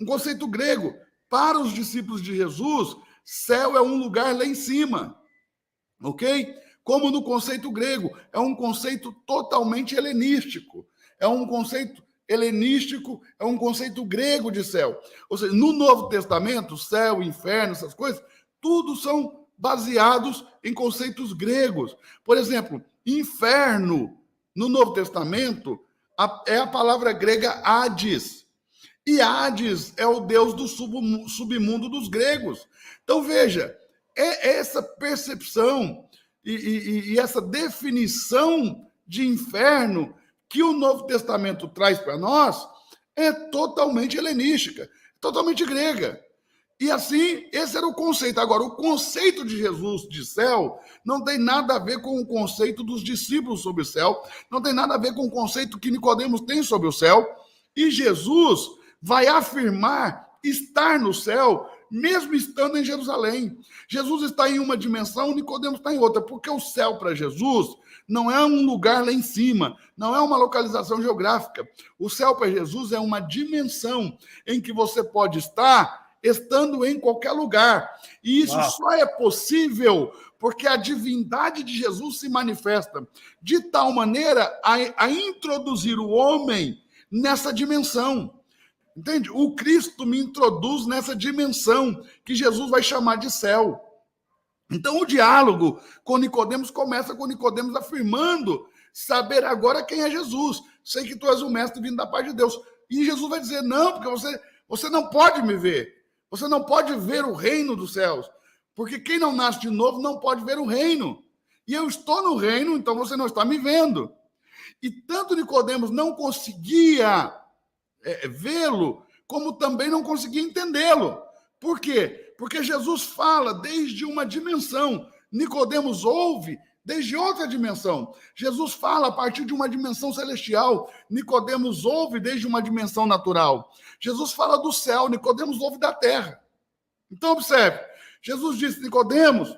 Um conceito grego. Para os discípulos de Jesus, céu é um lugar lá em cima, ok? Como no conceito grego, é um conceito totalmente helenístico. É um conceito helenístico, é um conceito grego de céu. Ou seja, no Novo Testamento, céu, inferno, essas coisas, tudo são baseados em conceitos gregos. Por exemplo, inferno, no Novo Testamento, é a palavra grega Hades. E Hades é o deus do submundo dos gregos. Então, veja, é essa percepção e essa definição de inferno que o Novo Testamento traz para nós é totalmente helenística, totalmente grega. E assim, esse era o conceito. Agora, o conceito de Jesus de céu não tem nada a ver com o conceito dos discípulos sobre o céu, não tem nada a ver com o conceito que Nicodemos tem sobre o céu. E Jesus vai afirmar estar no céu, mesmo estando em Jerusalém. Jesus está em uma dimensão, Nicodemos está em outra, porque o céu para Jesus não é um lugar lá em cima, não é uma localização geográfica. O céu para Jesus é uma dimensão em que você pode estar estando em qualquer lugar. E isso só é possível porque a divindade de Jesus se manifesta de tal maneira a introduzir o homem nessa dimensão. Entende? O Cristo me introduz nessa dimensão que Jesus vai chamar de céu. Então o diálogo com Nicodemos começa com Nicodemos afirmando saber agora quem é Jesus. Sei que tu és o mestre vindo da parte de Deus. E Jesus vai dizer, não, porque você não pode me ver. Você não pode ver o reino dos céus. Porque quem não nasce de novo não pode ver o reino. E eu estou no reino, então você não está me vendo. E tanto Nicodemos não conseguia vê-lo, como também não conseguia entendê-lo. Por quê? Porque Jesus fala desde uma dimensão, Nicodemos ouve desde outra dimensão. Jesus fala a partir de uma dimensão celestial, Nicodemos ouve desde uma dimensão natural. Jesus fala do céu, Nicodemos ouve da terra. Então observe, Jesus disse, Nicodemos,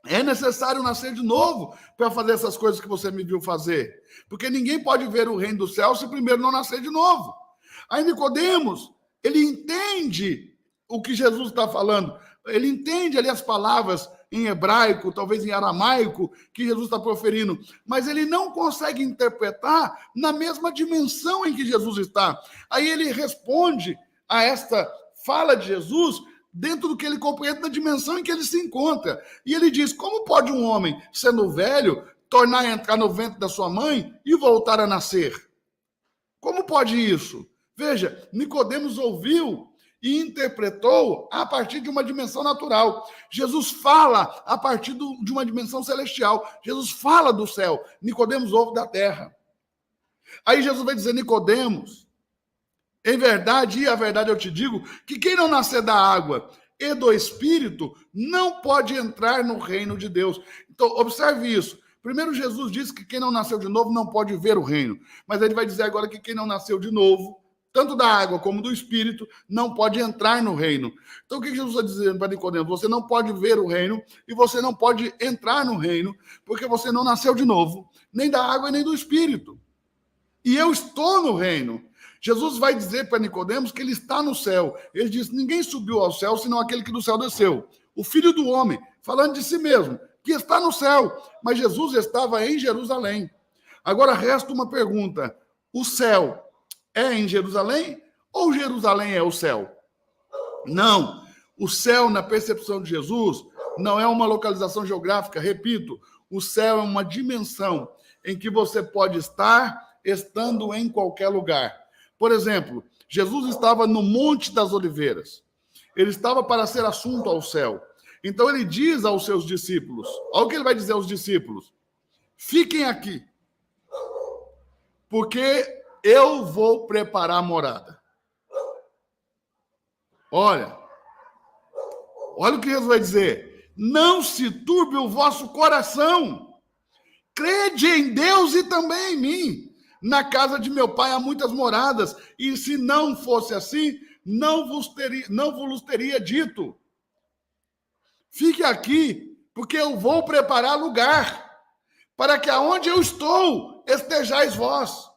é necessário nascer de novo para fazer essas coisas que você me viu fazer. Porque ninguém pode ver o reino do céu se primeiro não nascer de novo. Aí Nicodemos, ele entende o que Jesus está falando. Ele entende ali as palavras em hebraico, talvez em aramaico, que Jesus está proferindo. Mas ele não consegue interpretar na mesma dimensão em que Jesus está. Aí ele responde a esta fala de Jesus dentro do que ele compreende na dimensão em que ele se encontra. E ele diz, como pode um homem, sendo velho, tornar a entrar no ventre da sua mãe e voltar a nascer? Como pode isso? Veja, Nicodemos ouviu e interpretou a partir de uma dimensão natural. Jesus fala a partir de uma dimensão celestial. Jesus fala do céu. Nicodemos ouve da terra. Aí Jesus vai dizer, Nicodemos, em verdade, e a verdade eu te digo, que quem não nascer da água e do Espírito não pode entrar no reino de Deus. Então, observe isso. Primeiro, Jesus disse que quem não nasceu de novo não pode ver o reino. Mas ele vai dizer agora que quem não nasceu de novo tanto da água como do Espírito, não pode entrar no reino. Então, o que Jesus está dizendo para Nicodemos? Você não pode ver o reino e você não pode entrar no reino, porque você não nasceu de novo, nem da água e nem do Espírito. E eu estou no reino. Jesus vai dizer para Nicodemos que ele está no céu. Ele diz: ninguém subiu ao céu, senão aquele que do céu desceu. O Filho do Homem, falando de si mesmo, que está no céu. Mas Jesus estava em Jerusalém. Agora resta uma pergunta: o céu é em Jerusalém ou Jerusalém é o céu? Não. O céu, na percepção de Jesus, não é uma localização geográfica. Repito, o céu é uma dimensão em que você pode estar estando em qualquer lugar. Por exemplo, Jesus estava no Monte das Oliveiras. Ele estava para ser assunto ao céu. Então ele diz aos seus discípulos, olha o que ele vai dizer aos discípulos: fiquem aqui, porque eu vou preparar a morada. Olha o que Jesus vai dizer: não se turbe o vosso coração, crede em Deus e também em mim. Na casa de meu pai há muitas moradas, e se não fosse assim, não vos teria dito. Fique aqui, porque eu vou preparar lugar, para que aonde eu estou, estejais vós.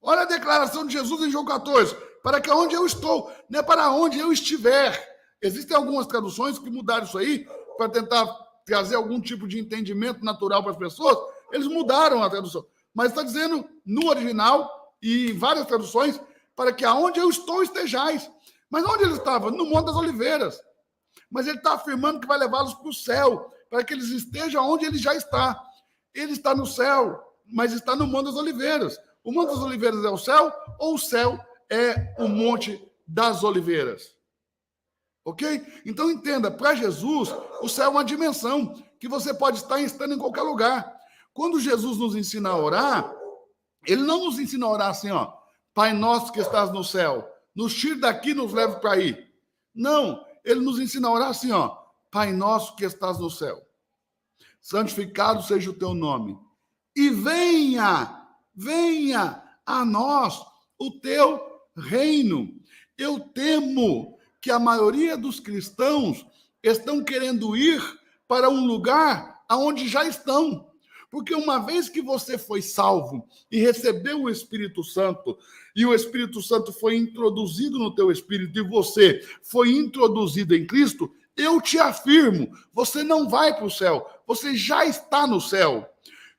Olha a declaração de Jesus em João 14, para que aonde eu estou, não é para onde eu estiver. Existem algumas traduções que mudaram isso aí, para tentar trazer algum tipo de entendimento natural para as pessoas. Eles mudaram a tradução. Mas está dizendo no original e várias traduções, para que aonde eu estou estejais. Mas onde ele estava? No Monte das Oliveiras. Mas ele está afirmando que vai levá-los para o céu, para que eles estejam onde ele já está. Ele está no céu, mas está no Monte das Oliveiras. O Monte das Oliveiras é o céu, ou o céu é o Monte das Oliveiras? Ok? Então entenda, para Jesus, o céu é uma dimensão que você pode estar estando em qualquer lugar. Quando Jesus nos ensina a orar, ele não nos ensina a orar assim, ó: Pai nosso que estás no céu, nos tire daqui e nos leve para aí. Não, ele nos ensina a orar assim, ó: Pai nosso que estás no céu, santificado seja o teu nome, e venha a nós o teu reino. Eu temo que a maioria dos cristãos estão querendo ir para um lugar aonde já estão. Porque uma vez que você foi salvo e recebeu o Espírito Santo, e o Espírito Santo foi introduzido no teu espírito, e você foi introduzido em Cristo, eu te afirmo, você não vai para o céu, você já está no céu.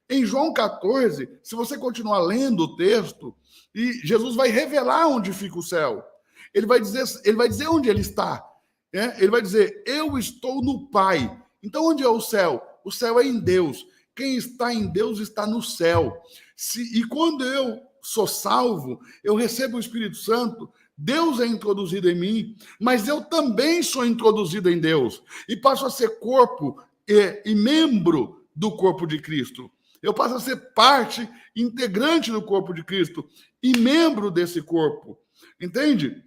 Em João 14, se você continuar lendo o texto, e Jesus vai revelar onde fica o céu. Ele vai dizer onde ele está. Ele vai dizer: eu estou no Pai. Então onde é o céu? O céu é em Deus. Quem está em Deus está no céu. E quando eu sou salvo, eu recebo o Espírito Santo, Deus é introduzido em mim, mas eu também sou introduzido em Deus. E passo a ser corpo e membro do corpo de Cristo. Eu passo a ser parte integrante do corpo de Cristo e membro desse corpo. Entende?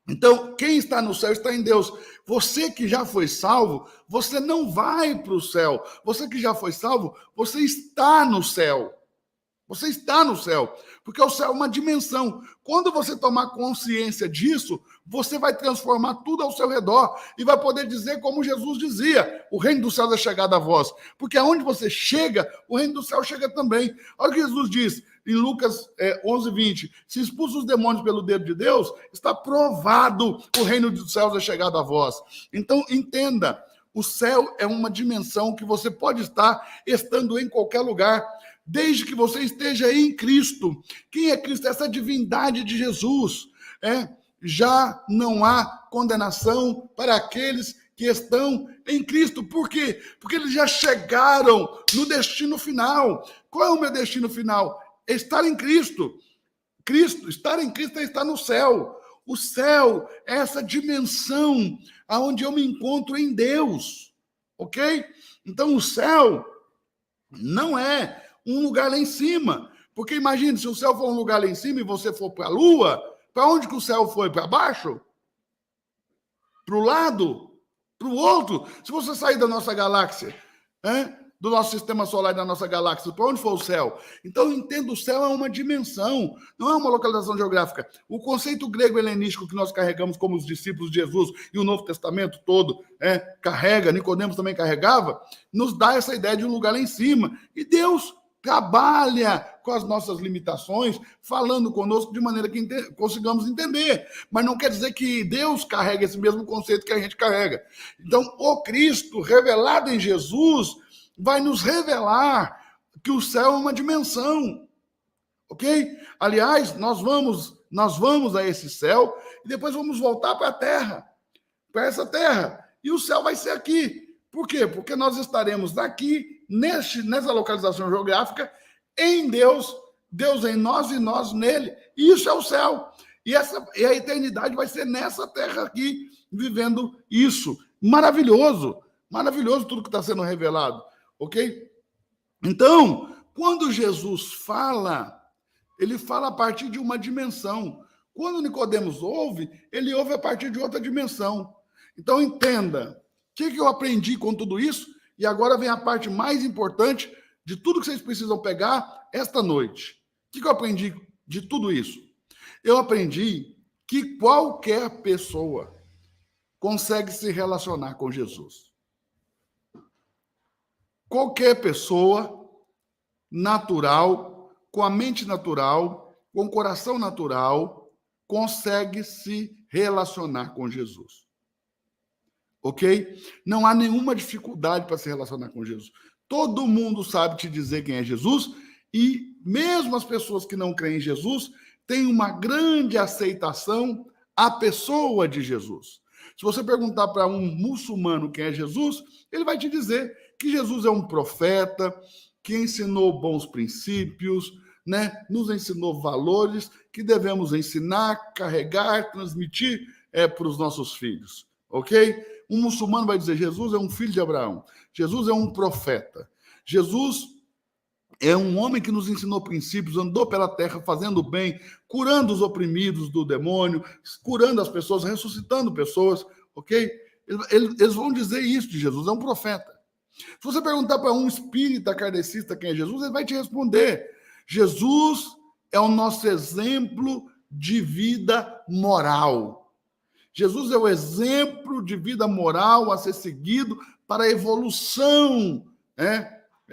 Então, quem está no céu está em Deus. Você que já foi salvo, você não vai para o céu. Você que já foi salvo, você está no céu. Você está no céu, porque o céu é uma dimensão. Quando você tomar consciência disso, você vai transformar tudo ao seu redor e vai poder dizer como Jesus dizia: o reino dos céus é chegado a vós. Porque aonde você chega, o reino do céu chega também. Olha o que Jesus diz em Lucas 11:20. Se expulsa os demônios pelo dedo de Deus, está provado, o reino dos céus é chegado a vós. Então, entenda, o céu é uma dimensão que você pode estar estando em qualquer lugar, desde que você esteja em Cristo. Quem é Cristo? Essa divindade de Jesus. Já não há condenação para aqueles que estão em Cristo. Por quê? Porque eles já chegaram no destino final. Qual é o meu destino final? Estar em Cristo. Estar em Cristo é estar no céu. O céu é essa dimensão aonde eu me encontro em Deus. Ok? Então o céu não é um lugar lá em cima. Porque imagine, se o céu for um lugar lá em cima e você for para a lua, para onde que o céu foi? Para baixo? Para o lado? Para o outro? Se você sair da nossa galáxia, do nosso sistema solar e da nossa galáxia? Para onde foi o céu? Então, eu entendo, o céu é uma dimensão, não é uma localização geográfica. O conceito grego-helenístico que nós carregamos como os discípulos de Jesus e o Novo Testamento todo carrega, Nicodemos também carregava, nos dá essa ideia de um lugar lá em cima. E Deus trabalha com as nossas limitações, falando conosco de maneira que consigamos entender. Mas não quer dizer que Deus carrega esse mesmo conceito que a gente carrega. Então, o Cristo revelado em Jesus vai nos revelar que o céu é uma dimensão, ok? Aliás, nós vamos a esse céu e depois vamos voltar para a terra, para essa terra. E o céu vai ser aqui. Por quê? Porque nós estaremos aqui, nessa localização geográfica, em Deus, Deus em nós e nós nele. E isso é o céu. E a eternidade vai ser nessa terra aqui, vivendo isso. Maravilhoso. Maravilhoso tudo que está sendo revelado. Ok? Então, quando Jesus fala, ele fala a partir de uma dimensão. Quando Nicodemos ouve, ele ouve a partir de outra dimensão. Então, entenda. O que eu aprendi com tudo isso? E agora vem a parte mais importante de tudo que vocês precisam pegar esta noite. O que eu aprendi de tudo isso? Eu aprendi que qualquer pessoa consegue se relacionar com Jesus. Qualquer pessoa natural, com a mente natural, com o coração natural, consegue se relacionar com Jesus. Ok? Não há nenhuma dificuldade para se relacionar com Jesus. Todo mundo sabe te dizer quem é Jesus e mesmo as pessoas que não creem em Jesus têm uma grande aceitação à pessoa de Jesus. Se você perguntar para um muçulmano quem é Jesus, ele vai te dizer que Jesus é um profeta, que ensinou bons princípios, né? Nos ensinou valores que devemos ensinar, carregar, transmitir para os nossos filhos. Ok? Um muçulmano vai dizer, Jesus é um filho de Abraão. Jesus é um profeta. Jesus é um homem que nos ensinou princípios, andou pela terra fazendo bem, curando os oprimidos do demônio, curando as pessoas, ressuscitando pessoas, ok? Eles vão dizer isso de Jesus, é um profeta. Se você perguntar para um espírita kardecista quem é Jesus, ele vai te responder. Jesus é o nosso exemplo de vida moral. Jesus é o exemplo de vida moral a ser seguido para a evolução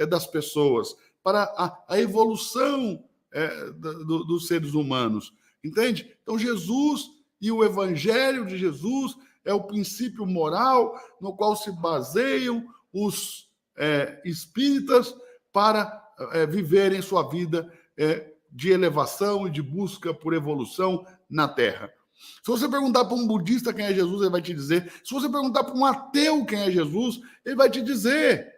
das pessoas, para a evolução dos seres humanos. Entende? Então, Jesus e o evangelho de Jesus é o princípio moral no qual se baseiam os espíritas para viverem sua vida de elevação e de busca por evolução na Terra. Se você perguntar para um budista quem é Jesus, ele vai te dizer. Se você perguntar para um ateu quem é Jesus, ele vai te dizer.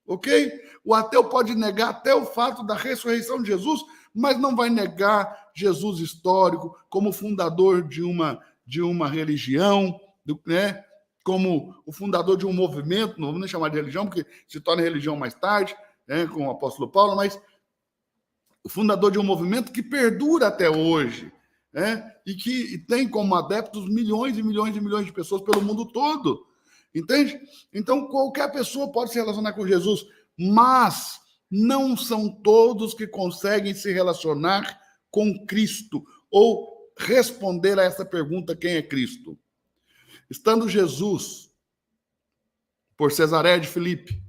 Ok? O ateu pode negar até o fato da ressurreição de Jesus, mas não vai negar Jesus histórico como fundador de uma religião, né? Como o fundador de um movimento, não vou nem chamar de religião, porque se torna religião mais tarde, né, com o apóstolo Paulo, mas o fundador de um movimento que perdura até hoje, né, e que tem como adeptos milhões e milhões e milhões de pessoas pelo mundo todo. Entende? Então, qualquer pessoa pode se relacionar com Jesus, mas não são todos que conseguem se relacionar com Cristo ou responder a essa pergunta, quem é Cristo? Estando Jesus por Cesareia de Filipe,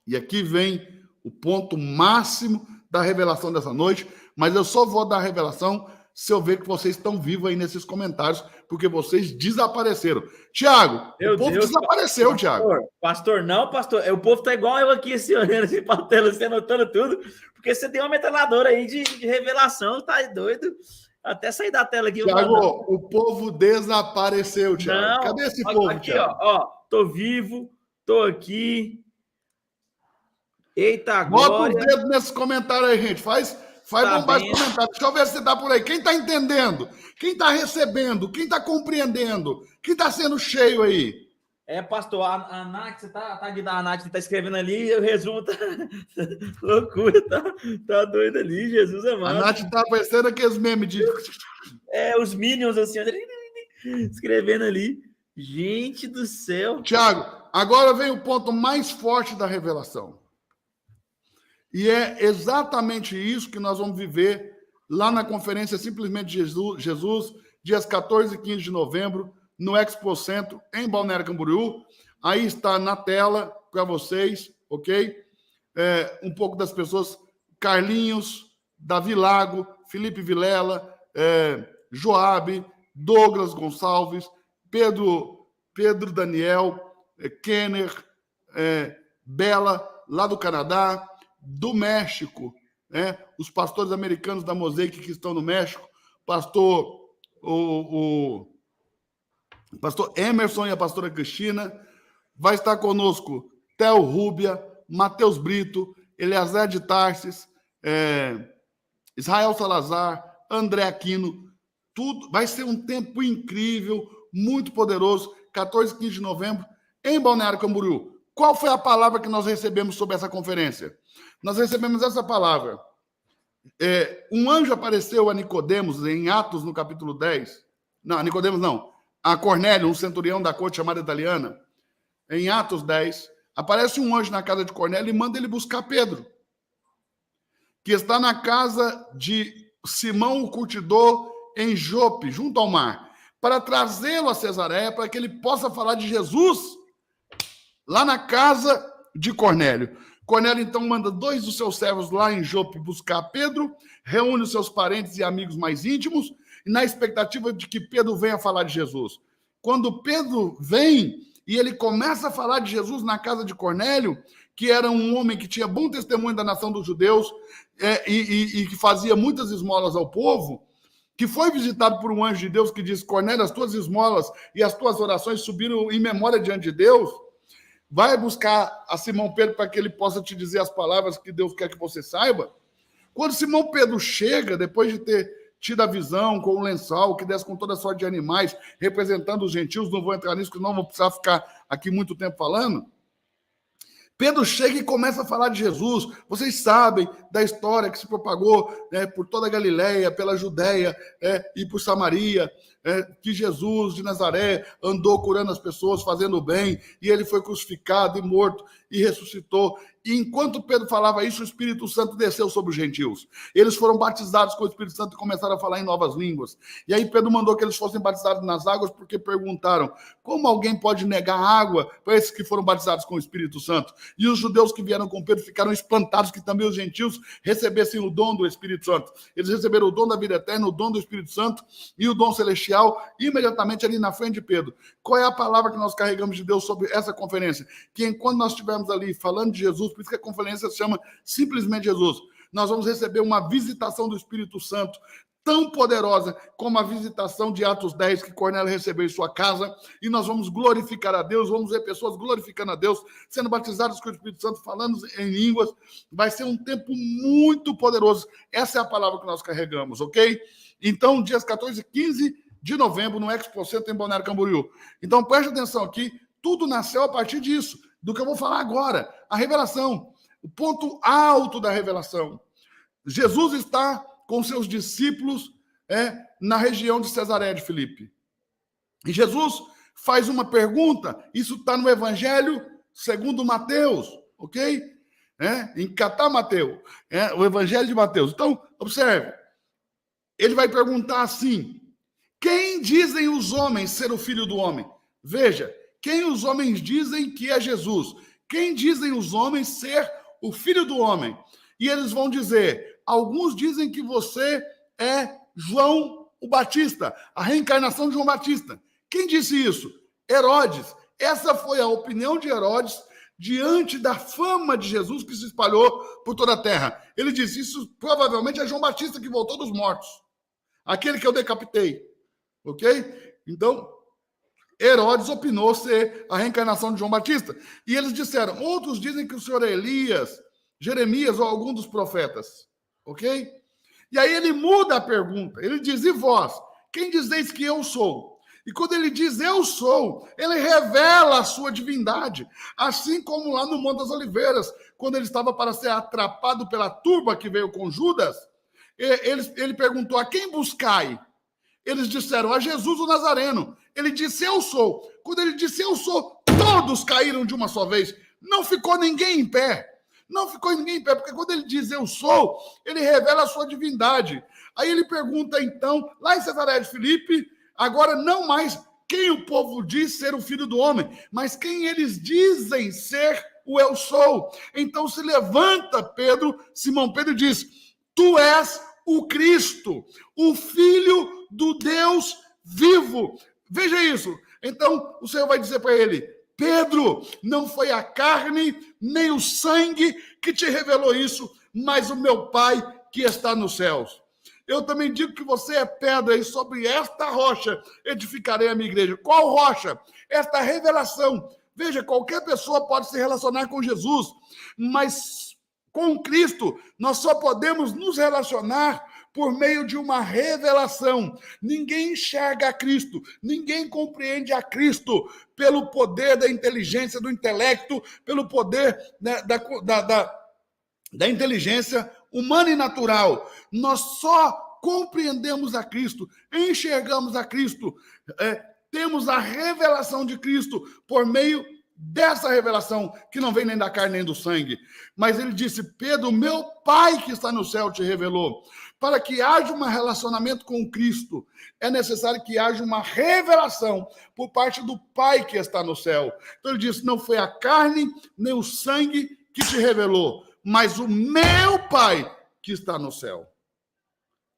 e aqui vem o ponto máximo da revelação dessa noite, mas eu só vou dar a revelação se eu ver que vocês estão vivos aí nesses comentários, porque vocês desapareceram. Tiago, o povo desapareceu, pastor, Tiago. Pastor, não, pastor. O povo tá igual eu aqui, assim, olhando assim pra tela, você anotando tudo, porque você tem uma metralhadora aí de revelação, tá doido? Até sair da tela aqui. Tiago, o povo desapareceu, Tiago. Não, cadê esse povo, aqui, Tiago? Ó, tô vivo, tô aqui. Eita, bota os dedos nesses comentários aí, gente. Faz bombar esse comentário. Deixa eu ver se você tá por aí. Quem tá entendendo? Quem tá recebendo? Quem tá compreendendo? Quem tá sendo cheio aí? Pastor, a Nath, você tá a Nath tá escrevendo ali, o resumo tá loucura, tá doido ali, Jesus amado. A Nath tá aparecendo aqueles memes de... os Minions, assim, escrevendo ali. Gente do céu. Tiago, agora vem o ponto mais forte da revelação. E é exatamente isso que nós vamos viver lá na conferência Simplesmente Jesus, dias 14 e 15 de novembro, no Expo Centro, em Balneário Camboriú. Aí está na tela para vocês, ok? Um pouco das pessoas, Carlinhos, Davi Lago, Felipe Vilela, Joabe, Douglas Gonçalves, Pedro Daniel, Kenner, Bela, lá do Canadá, do México, os pastores americanos da Mosaic que estão no México, o pastor Emerson e a pastora Cristina, vai estar conosco Theo Rúbia, Matheus Brito, Eleazar de Tarsis, Israel Salazar, André Aquino, tudo. Vai ser um tempo incrível, muito poderoso, 14 e 15 de novembro, em Balneário Camboriú. Qual foi a palavra que nós recebemos sobre essa conferência? Nós recebemos essa palavra. Um anjo apareceu a Nicodemos em Atos, no capítulo 10. Não, a Nicodemos não. A Cornélio, um centurião da corte chamada italiana. Em Atos 10, aparece um anjo na casa de Cornélio e manda ele buscar Pedro, que está na casa de Simão o curtidor em Jope, junto ao mar, para trazê-lo a Cesareia, para que ele possa falar de Jesus lá na casa de Cornélio. Cornélio, então, manda 2 dos seus servos lá em Jope buscar Pedro, reúne os seus parentes e amigos mais íntimos, na expectativa de que Pedro venha falar de Jesus. Quando Pedro vem e ele começa a falar de Jesus na casa de Cornélio, que era um homem que tinha bom testemunho da nação dos judeus e que fazia muitas esmolas ao povo, que foi visitado por um anjo de Deus que disse: Cornélio, as tuas esmolas e as tuas orações subiram em memória diante de Deus. Vai buscar a Simão Pedro para que ele possa te dizer as palavras que Deus quer que você saiba. Quando Simão Pedro chega, depois de ter tido a visão com o lençol, que desce com toda a sorte de animais, representando os gentios, não vou entrar nisso, porque não vou precisar ficar aqui muito tempo falando. Pedro chega e começa a falar de Jesus. Vocês sabem da história que se propagou por toda a Galileia, pela Judéia e por Samaria, que Jesus de Nazaré andou curando as pessoas, fazendo o bem, e ele foi crucificado e morto e ressuscitou. E enquanto Pedro falava isso, o Espírito Santo desceu sobre os gentios. Eles foram batizados com o Espírito Santo e começaram a falar em novas línguas. E aí Pedro mandou que eles fossem batizados nas águas, porque perguntaram: como alguém pode negar água para esses que foram batizados com o Espírito Santo? E os judeus que vieram com Pedro ficaram espantados que também os gentios recebessem o dom do Espírito Santo. Eles receberam o dom da vida eterna, o dom do Espírito Santo e o dom celestial imediatamente ali na frente de Pedro. Qual é a palavra que nós carregamos de Deus sobre essa conferência? Que enquanto nós estivermos ali falando de Jesus, por isso que a conferência se chama Simplesmente Jesus, nós vamos receber uma visitação do Espírito Santo tão poderosa como a visitação de Atos 10 que Cornélio recebeu em sua casa, e nós vamos glorificar a Deus, vamos ver pessoas glorificando a Deus, sendo batizadas com o Espírito Santo, falando em línguas. Vai ser um tempo muito poderoso. Essa é a palavra que nós carregamos, ok? Então, dias 14 e 15 de novembro, no Expo Centro em Balneário Camboriú. Então, preste atenção aqui, tudo nasceu a partir disso, do que eu vou falar agora, a revelação, o ponto alto da revelação. Jesus está com seus discípulos na região de Cesareia de Filipe. E Jesus faz uma pergunta, isso está no Evangelho segundo Mateus, ok? Em Catamateu, o Evangelho de Mateus. Então, observe, ele vai perguntar assim: quem dizem os homens ser o Filho do Homem? Veja, quem os homens dizem que é Jesus? Quem dizem os homens ser o Filho do Homem? E eles vão dizer: alguns dizem que você é João o Batista, a reencarnação de João Batista. Quem disse isso? Herodes. Essa foi a opinião de Herodes diante da fama de Jesus que se espalhou por toda a terra. Ele disse: isso provavelmente é João Batista que voltou dos mortos, aquele que eu decapitei. Ok? Então, Herodes opinou ser a reencarnação de João Batista. E eles disseram: outros dizem que o senhor é Elias, Jeremias ou algum dos profetas. Ok? E aí ele muda a pergunta. Ele diz: e vós? Quem dizeis que eu sou? E quando ele diz eu sou, ele revela a sua divindade. Assim como lá no Monte das Oliveiras, quando ele estava para ser atrapado pela turba que veio com Judas, ele perguntou: a quem buscai? Eles disseram: a Jesus o Nazareno. Ele disse: eu sou. Quando ele disse eu sou, todos caíram de uma só vez. Não ficou ninguém em pé. Não ficou ninguém em pé, porque quando ele diz eu sou, ele revela a sua divindade. Aí ele pergunta, então, lá em Cesareia de Filipe, agora não mais quem o povo diz ser o Filho do Homem, mas quem eles dizem ser o eu sou. Então se levanta Pedro, Simão Pedro diz, tu és o Cristo, o Filho do Deus vivo. Veja isso. Então o Senhor vai dizer para ele, Pedro, não foi a carne nem o sangue que te revelou isso, mas o meu Pai que está nos céus. Eu também digo que você é pedra e sobre esta rocha edificarei a minha igreja. Qual rocha? Esta revelação. Veja, qualquer pessoa pode se relacionar com Jesus, mas com Cristo nós só podemos nos relacionar por meio de uma revelação. Ninguém enxerga a Cristo, ninguém compreende a Cristo pelo poder da inteligência, do intelecto, pelo poder da inteligência humana e natural. Nós só compreendemos a Cristo, enxergamos a Cristo, temos a revelação de Cristo por meio dessa revelação, que não vem nem da carne nem do sangue. Mas ele disse, Pedro, meu Pai que está no céu te revelou. Para que haja um relacionamento com Cristo, é necessário que haja uma revelação por parte do Pai que está no céu. Então ele disse, não foi a carne nem o sangue que te revelou, mas o meu Pai que está no céu.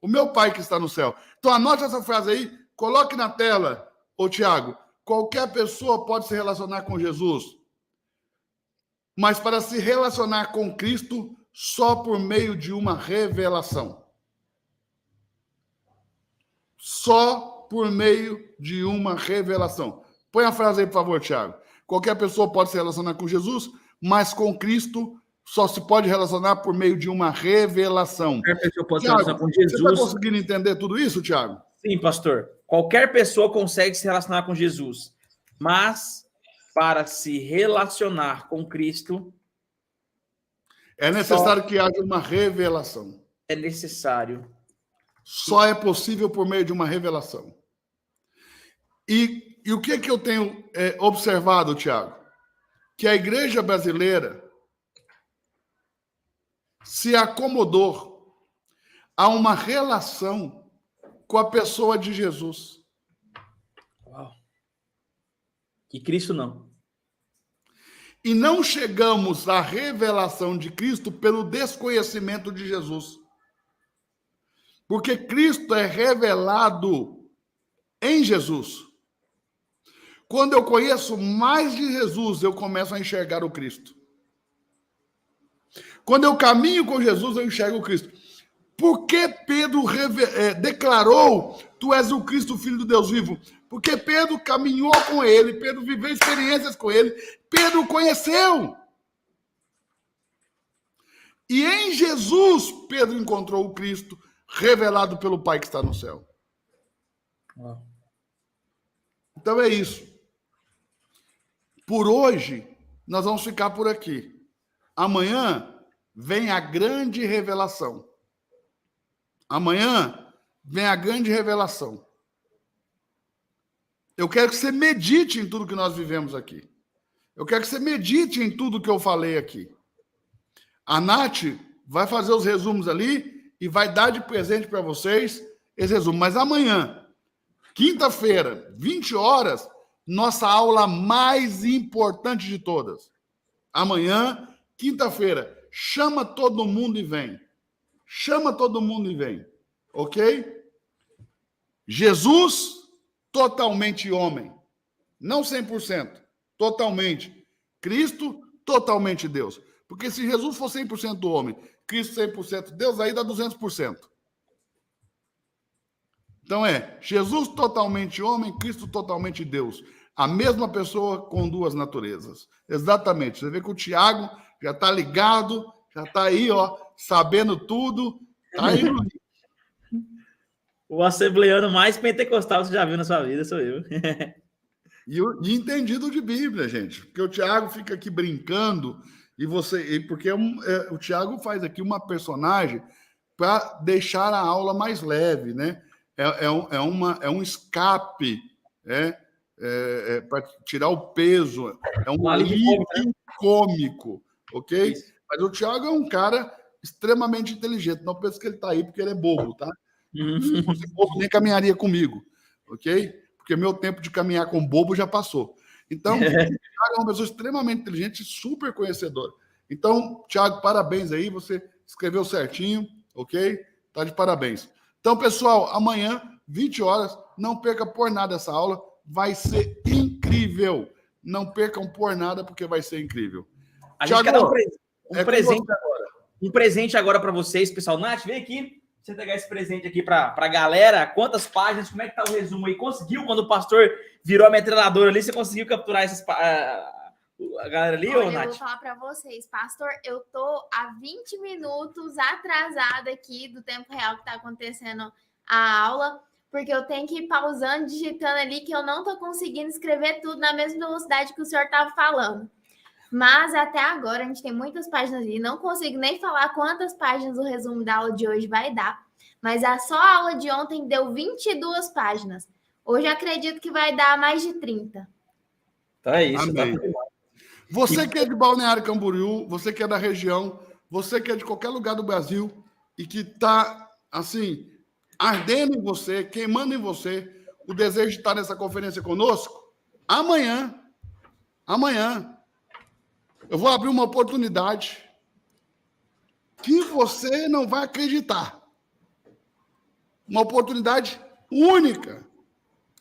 O meu Pai que está no céu. Então anote essa frase aí, coloque na tela, ô Tiago. Qualquer pessoa pode se relacionar com Jesus, mas para se relacionar com Cristo, só por meio de uma revelação. Só por meio de uma revelação. Põe a frase aí, por favor, Tiago. Qualquer pessoa pode se relacionar com Jesus, mas com Cristo só se pode relacionar por meio de uma revelação. Qualquer pessoa pode Thiago, se relacionar com Jesus. Você está conseguindo entender tudo isso, Tiago? Sim, pastor. Qualquer pessoa consegue se relacionar com Jesus, mas para se relacionar com Cristo, é necessário que haja uma revelação. É necessário. Só é possível por meio de uma revelação. E o que eu tenho observado, Tiago? Que a igreja brasileira se acomodou a uma relação com a pessoa de Jesus. Uau. E Cristo não. E não chegamos à revelação de Cristo pelo desconhecimento de Jesus. Porque Cristo é revelado em Jesus. Quando eu conheço mais de Jesus, eu começo a enxergar o Cristo. Quando eu caminho com Jesus, eu enxergo o Cristo. Por que Pedro declarou, tu és o Cristo, filho do Deus vivo? Porque Pedro caminhou com ele, Pedro viveu experiências com ele, Pedro conheceu. E em Jesus, Pedro encontrou o Cristo, revelado pelo Pai que está no céu. Então é isso. Por hoje, nós vamos ficar por aqui. Amanhã vem a grande revelação. Amanhã vem a grande revelação. Eu quero que você medite em tudo que nós vivemos aqui. Eu quero que você medite em tudo que eu falei aqui. A Nath vai fazer os resumos ali e vai dar de presente para vocês esse resumo. Mas amanhã, quinta-feira, 20 horas, nossa aula mais importante de todas. Amanhã, quinta-feira, chama todo mundo e vem. Chama todo mundo e vem. Ok? Jesus, totalmente homem. Não 100%. Totalmente. Cristo, totalmente Deus. Porque se Jesus for 100% homem, Cristo 100% Deus, aí dá 200%. Então Jesus totalmente homem, Cristo totalmente Deus. A mesma pessoa com duas naturezas. Exatamente. Você vê que o Tiago já está ligado, já está aí, ó, sabendo tudo. Tá aí. O assembleano mais pentecostal que você já viu na sua vida sou eu. E entendido de Bíblia, gente. Porque o Tiago fica aqui brincando porque o Tiago faz aqui uma personagem para deixar a aula mais leve, né? É um escape, para tirar o peso, é um alívio cômico, ok? Mas o Thiago é um cara extremamente inteligente. Não pensa que ele está aí porque ele é bobo, tá? Se fosse bobo, nem caminharia comigo, ok? Porque meu tempo de caminhar com bobo já passou. Então, o Thiago é uma pessoa extremamente inteligente e super conhecedora. Então, Thiago, parabéns aí. Você escreveu certinho, ok? Tá de parabéns. Então, pessoal, amanhã, 20 horas, não perca por nada essa aula. Vai ser incrível. Não percam por nada, porque vai ser incrível. A gente quer dar um presente agora para vocês, pessoal. Nath, vem aqui. Você pegar esse presente aqui para a galera. Quantas páginas? Como é que tá o resumo aí? Conseguiu, quando o pastor virou a metralhadora ali, você conseguiu capturar a galera ali, Olha, ô, Nath? eu vou falar para vocês, pastor, eu tô há 20 minutos atrasada aqui do tempo real que tá acontecendo a aula, porque eu tenho que ir pausando, digitando ali, que eu não tô conseguindo escrever tudo na mesma velocidade que o senhor tava falando. Mas até agora a gente tem muitas páginas ali, não consigo nem falar quantas páginas o resumo da aula de hoje vai dar, mas só a aula de ontem deu 22 páginas. Hoje acredito que vai dar mais de 30. Então é isso. Amém. Você que é de Balneário Camboriú, você que é da região, você que é de qualquer lugar do Brasil e que está, assim, ardendo em você, queimando em você o desejo de estar nessa conferência conosco, amanhã, eu vou abrir uma oportunidade que você não vai acreditar. Uma oportunidade única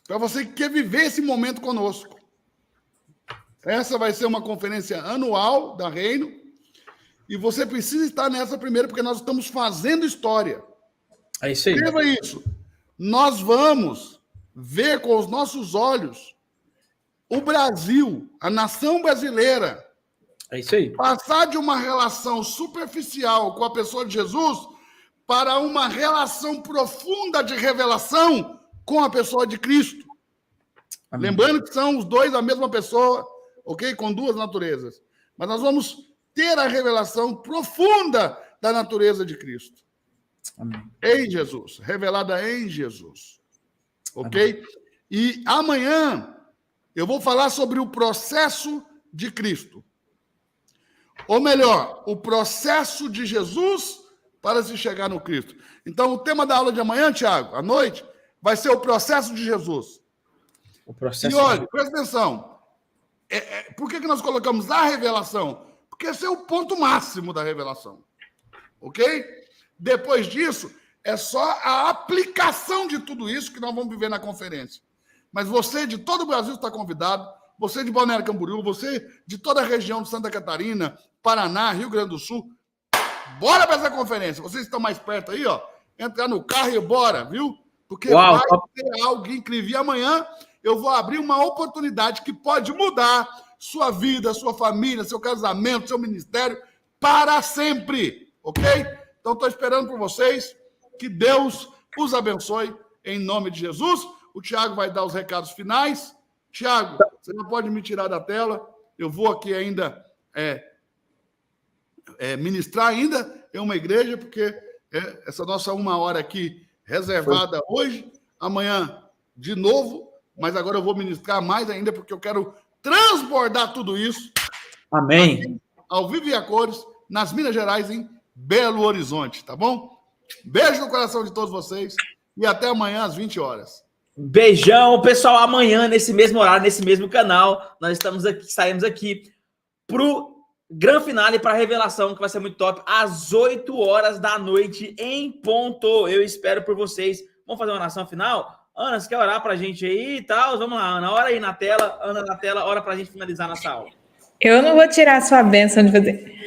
para você que quer viver esse momento conosco. Essa vai ser uma conferência anual da Reino e você precisa estar nessa primeiro, porque nós estamos fazendo história. É isso aí. Escreva isso. Nós vamos ver com os nossos olhos o Brasil, a nação brasileira, é isso aí, passar de uma relação superficial com a pessoa de Jesus para uma relação profunda de revelação com a pessoa de Cristo. Amém. Lembrando que são os dois a mesma pessoa, ok? Com duas naturezas. Mas nós vamos ter a revelação profunda da natureza de Cristo. Amém. Em Jesus, revelada em Jesus. Ok? Amém. E amanhã eu vou falar sobre o processo de Cristo. Ou melhor, o processo de Jesus para se chegar no Cristo. Então, o tema da aula de amanhã, Tiago, à noite, vai ser o processo de Jesus. O processo. E olha, presta atenção. Por que nós colocamos a revelação? Porque esse é o ponto máximo da revelação. Ok? Depois disso, é só a aplicação de tudo isso que nós vamos viver na conferência. Mas você de todo o Brasil está convidado. Você de Balneário Camboriú, você de toda a região de Santa Catarina, Paraná, Rio Grande do Sul, bora para essa conferência. Vocês estão mais perto aí, ó. Entrar no carro e bora, viu? Porque vai ter algo incrível. E amanhã eu vou abrir uma oportunidade que pode mudar sua vida, sua família, seu casamento, seu ministério para sempre, ok? Então estou esperando por vocês. Que Deus os abençoe em nome de Jesus. O Tiago vai dar os recados finais. Tiago, você não pode me tirar da tela. Eu vou aqui ainda ministrar ainda em uma igreja, porque essa nossa 1 hora aqui reservada hoje, amanhã de novo, mas agora eu vou ministrar mais ainda, porque eu quero transbordar tudo isso. Amém. Aqui, ao vivo e a cores, nas Minas Gerais, em Belo Horizonte, tá bom? Beijo no coração de todos vocês e até amanhã às 20 horas. Beijão, pessoal. Amanhã, nesse mesmo horário, nesse mesmo canal, nós saímos aqui pro grande finale, para a revelação, que vai ser muito top, às 8 horas da noite, em ponto. Eu espero por vocês. Vamos fazer uma oração final? Ana, você quer orar pra gente aí e tal? Vamos lá, Ana. Ora aí na tela. Ana na tela, ora pra gente finalizar nossa aula. Eu não vou tirar a sua bênção de fazer.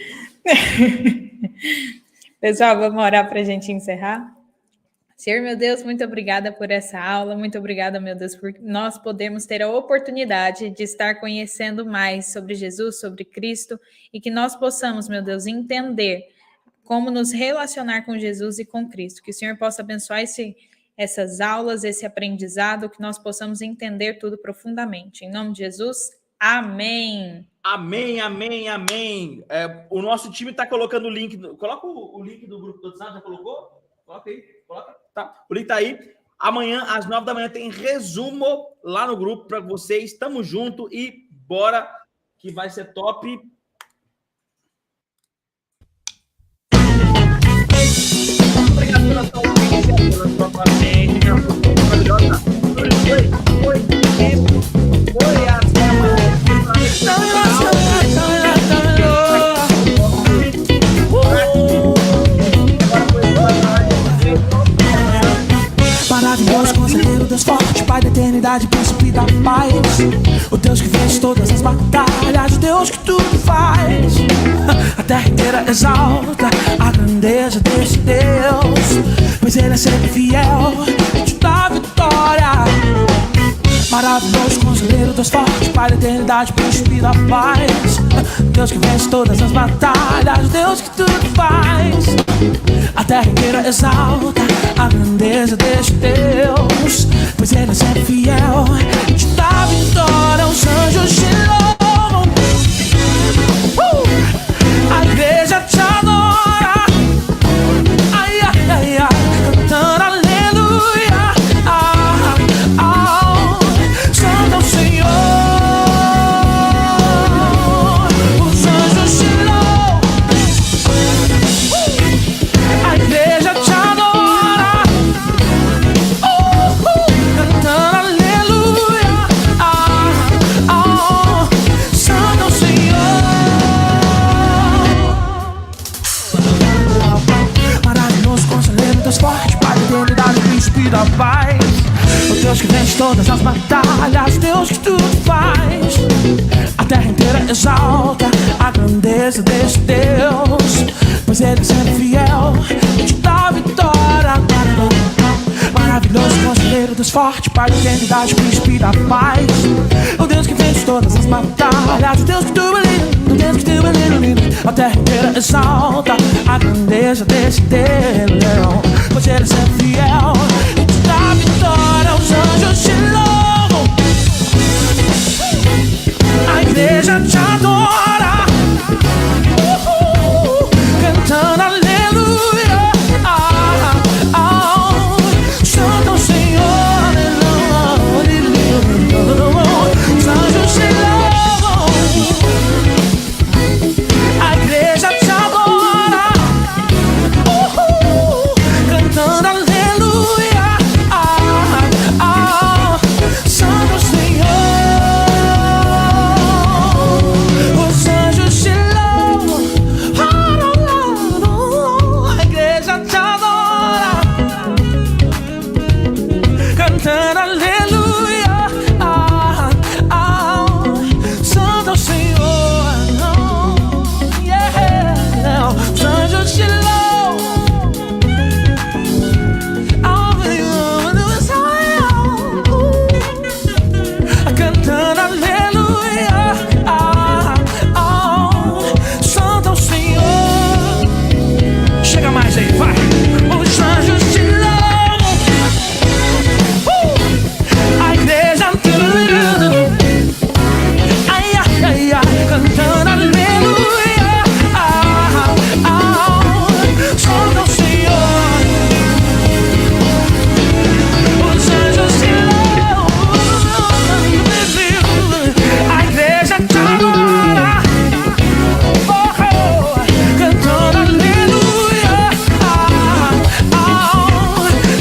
Pessoal, vamos orar pra gente encerrar? Senhor, meu Deus, muito obrigada por essa aula, muito obrigada, meu Deus, por nós podermos ter a oportunidade de estar conhecendo mais sobre Jesus, sobre Cristo, e que nós possamos, meu Deus, entender como nos relacionar com Jesus e com Cristo. Que o Senhor possa abençoar essas aulas, esse aprendizado, que nós possamos entender tudo profundamente. Em nome de Jesus, amém. Amém, amém, amém. O nosso time está colocando o link. Coloca o link do grupo do WhatsApp, já colocou? Coloca aí, coloca. Tá. O link tá aí. Amanhã, às 9 da manhã, tem resumo lá no grupo para vocês. Tamo junto e bora, que vai ser top. nação vencedora novamente. Que é uma coisa maravilhosa. Foi a maravilhoso, conselheiro, Deus forte, Pai da eternidade, príncipe da paz, o Deus que vence todas as batalhas, o Deus que tudo faz. A terra inteira exalta a grandeza desse Deus, pois Ele é sempre fiel e te dá vitória. Maravilhoso, conselheiro, Deus forte, Pai da eternidade, príncipe da paz, Deus que vence todas as batalhas, Deus que tudo faz. A terra inteira exalta a grandeza deste Deus, pois Ele é sempre fiel e te dá vitória. Os anjos te louvam, a igreja te adora, ai, ai, ai, ai, cantando aleluia. Santo é o Senhor, os anjos te louvam, a igreja te adora, cantando aleluia. Santo é o Senhor, maravilhoso, conselheiro, Deus forte, Pai da eternidade, príncipe da paz, o Deus que vence todas as batalhas, Deus que tudo faz. A terra inteira exalta a grandeza desse Deus, pois Ele é sempre fiel e te dá vitória. Maravilhoso, conselheiro, Deus forte, Pai da eternidade, príncipe da paz, o Deus que vence todas as batalhas, o Deus que tudo lindo, o Deus que tudo lindo. A terra inteira exalta a grandeza desse Deus, pois Ele é sempre fiel e te dá vitória. Os anjos te louvam, a igreja te adora, cantando aleluia. Santo é o Senhor, os anjos te louvam, a igreja te adora, cantando aleluia. Santo é o Senhor, os anjos te louvam, a igreja te adora, cantando aleluia. Santo é o Senhor, yeah. Os anjos te louvam, cantando aleluia. Santo é o Senhor. Chega mais aí, vai. Os anjos te louvam, a igreja ai, ai, ai, ai, cantando aleluia. Santo é o Senhor, os anjos te louvam, a igreja te adora, cantando aleluia.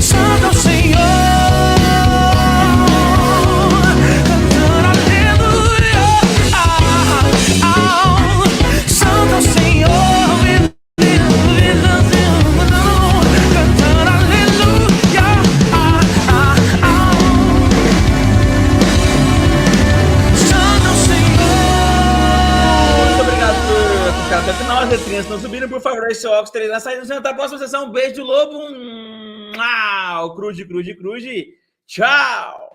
Santo é o Senhor, cantando aleluia. Santo é o Senhor, cantando aleluia. Santo é o Senhor. Muito obrigado por ficar até o final. As letrinhas estão subindo. Por favor, deixe seu óculos 3 na saída. Até a próxima sessão. Um beijo do lobo. Cruz. Tchau.